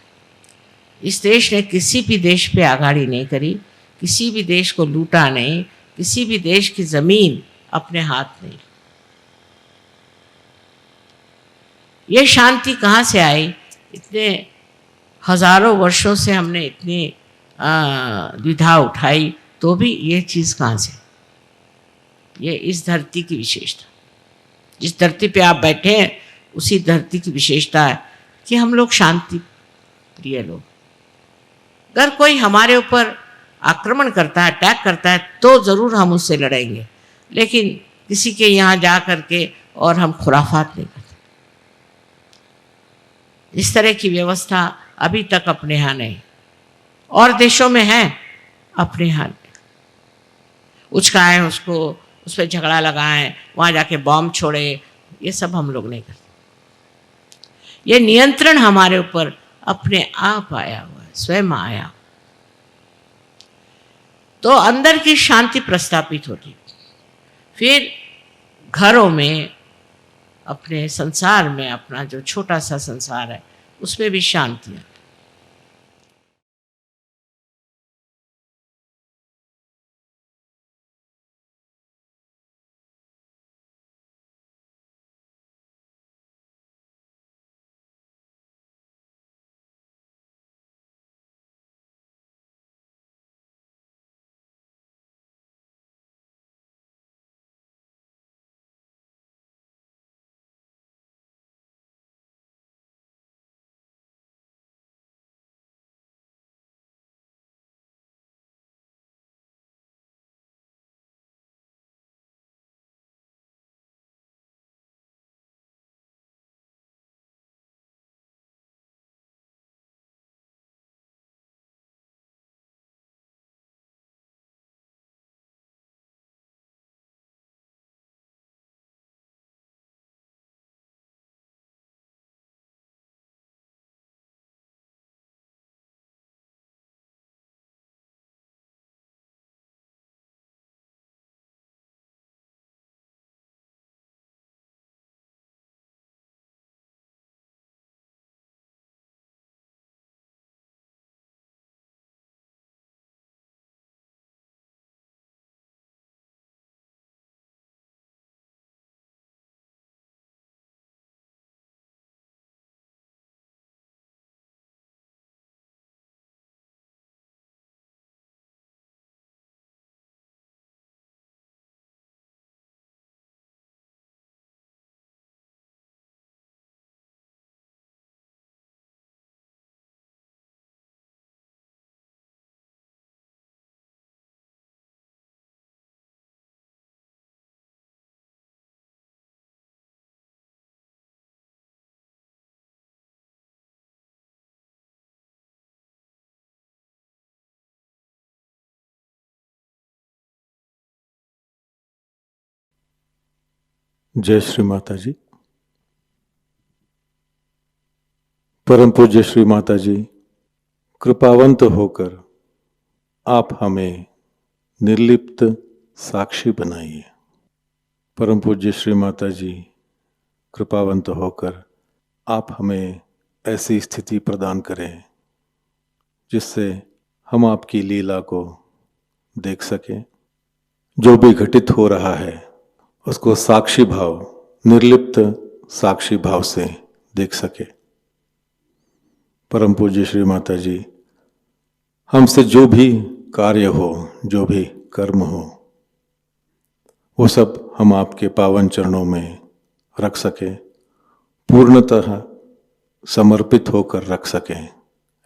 इस देश ने किसी भी देश पे आगाड़ी नहीं करी, किसी भी देश को लूटा नहीं, किसी भी देश की ज़मीन अपने हाथ नहीं। ये शांति कहाँ से आई? इतने हजारों वर्षों से हमने इतनी द्विधा उठाई तो भी ये चीज़ कहाँ से? ये इस धरती की विशेषता, जिस धरती पे आप बैठे हैं उसी धरती की विशेषता है कि हम लोग शांति प्रिय लोग। अगर कोई हमारे ऊपर आक्रमण करता है, अटैक करता है, तो ज़रूर हम उससे लड़ेंगे, लेकिन किसी के यहाँ जा कर के और हम खुराफात नहीं करते। इस तरह की व्यवस्था अभी तक अपने यहाँ नहीं, और देशों में है अपने हाल, उचकाएं उसको, उस पर झगड़ा लगाएं, वहाँ जाके बॉम्ब छोड़े, ये सब हम लोग नहीं करते। ये नियंत्रण हमारे ऊपर अपने आप आया हुआ है, स्वयं आया, तो अंदर की शांति प्रस्थापित होती। फिर घरों में, अपने संसार में, अपना जो छोटा सा संसार है उसमें भी शांति है। जय श्री माता जी। परम पूज्य श्री माता जी, कृपावंत होकर आप हमें निर्लिप्त साक्षी बनाइए। परम पूज्य श्री माता जी, कृपावंत होकर आप हमें ऐसी स्थिति प्रदान करें जिससे हम आपकी लीला को देख सकें। जो भी घटित हो रहा है उसको साक्षी भाव, निर्लिप्त साक्षी भाव से देख सके। परम पूज्य श्री माता जी, हमसे जो भी कार्य हो, जो भी कर्म हो, वो सब हम आपके पावन चरणों में रख सके, पूर्णतः समर्पित होकर रख सकें,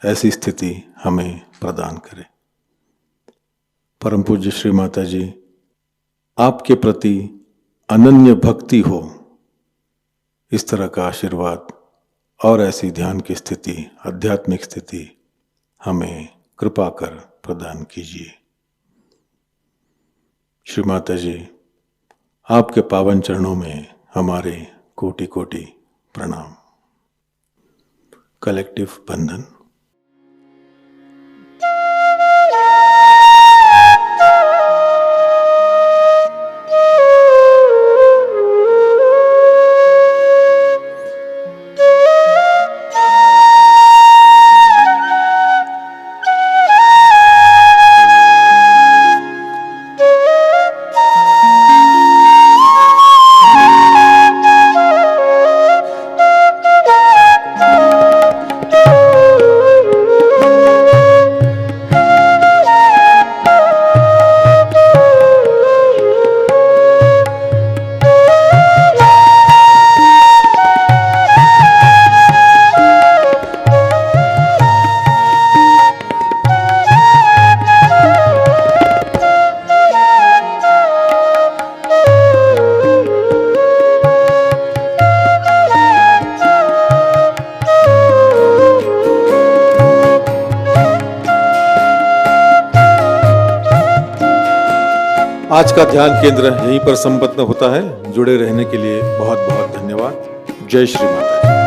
ऐसी स्थिति हमें प्रदान करें। परम पूज्य श्री माता जी, आपके प्रति अनन्य भक्ति हो, इस तरह का आशीर्वाद और ऐसी ध्यान की स्थिति, आध्यात्मिक स्थिति हमें कृपा कर प्रदान कीजिए। श्री माता जी, आपके पावन चरणों में हमारे कोटि कोटि प्रणाम। कलेक्टिव बंधन। आज का ध्यान केंद्र यहीं पर संपन्न होता है। जुड़े रहने के लिए बहुत बहुत धन्यवाद। जय श्री माता।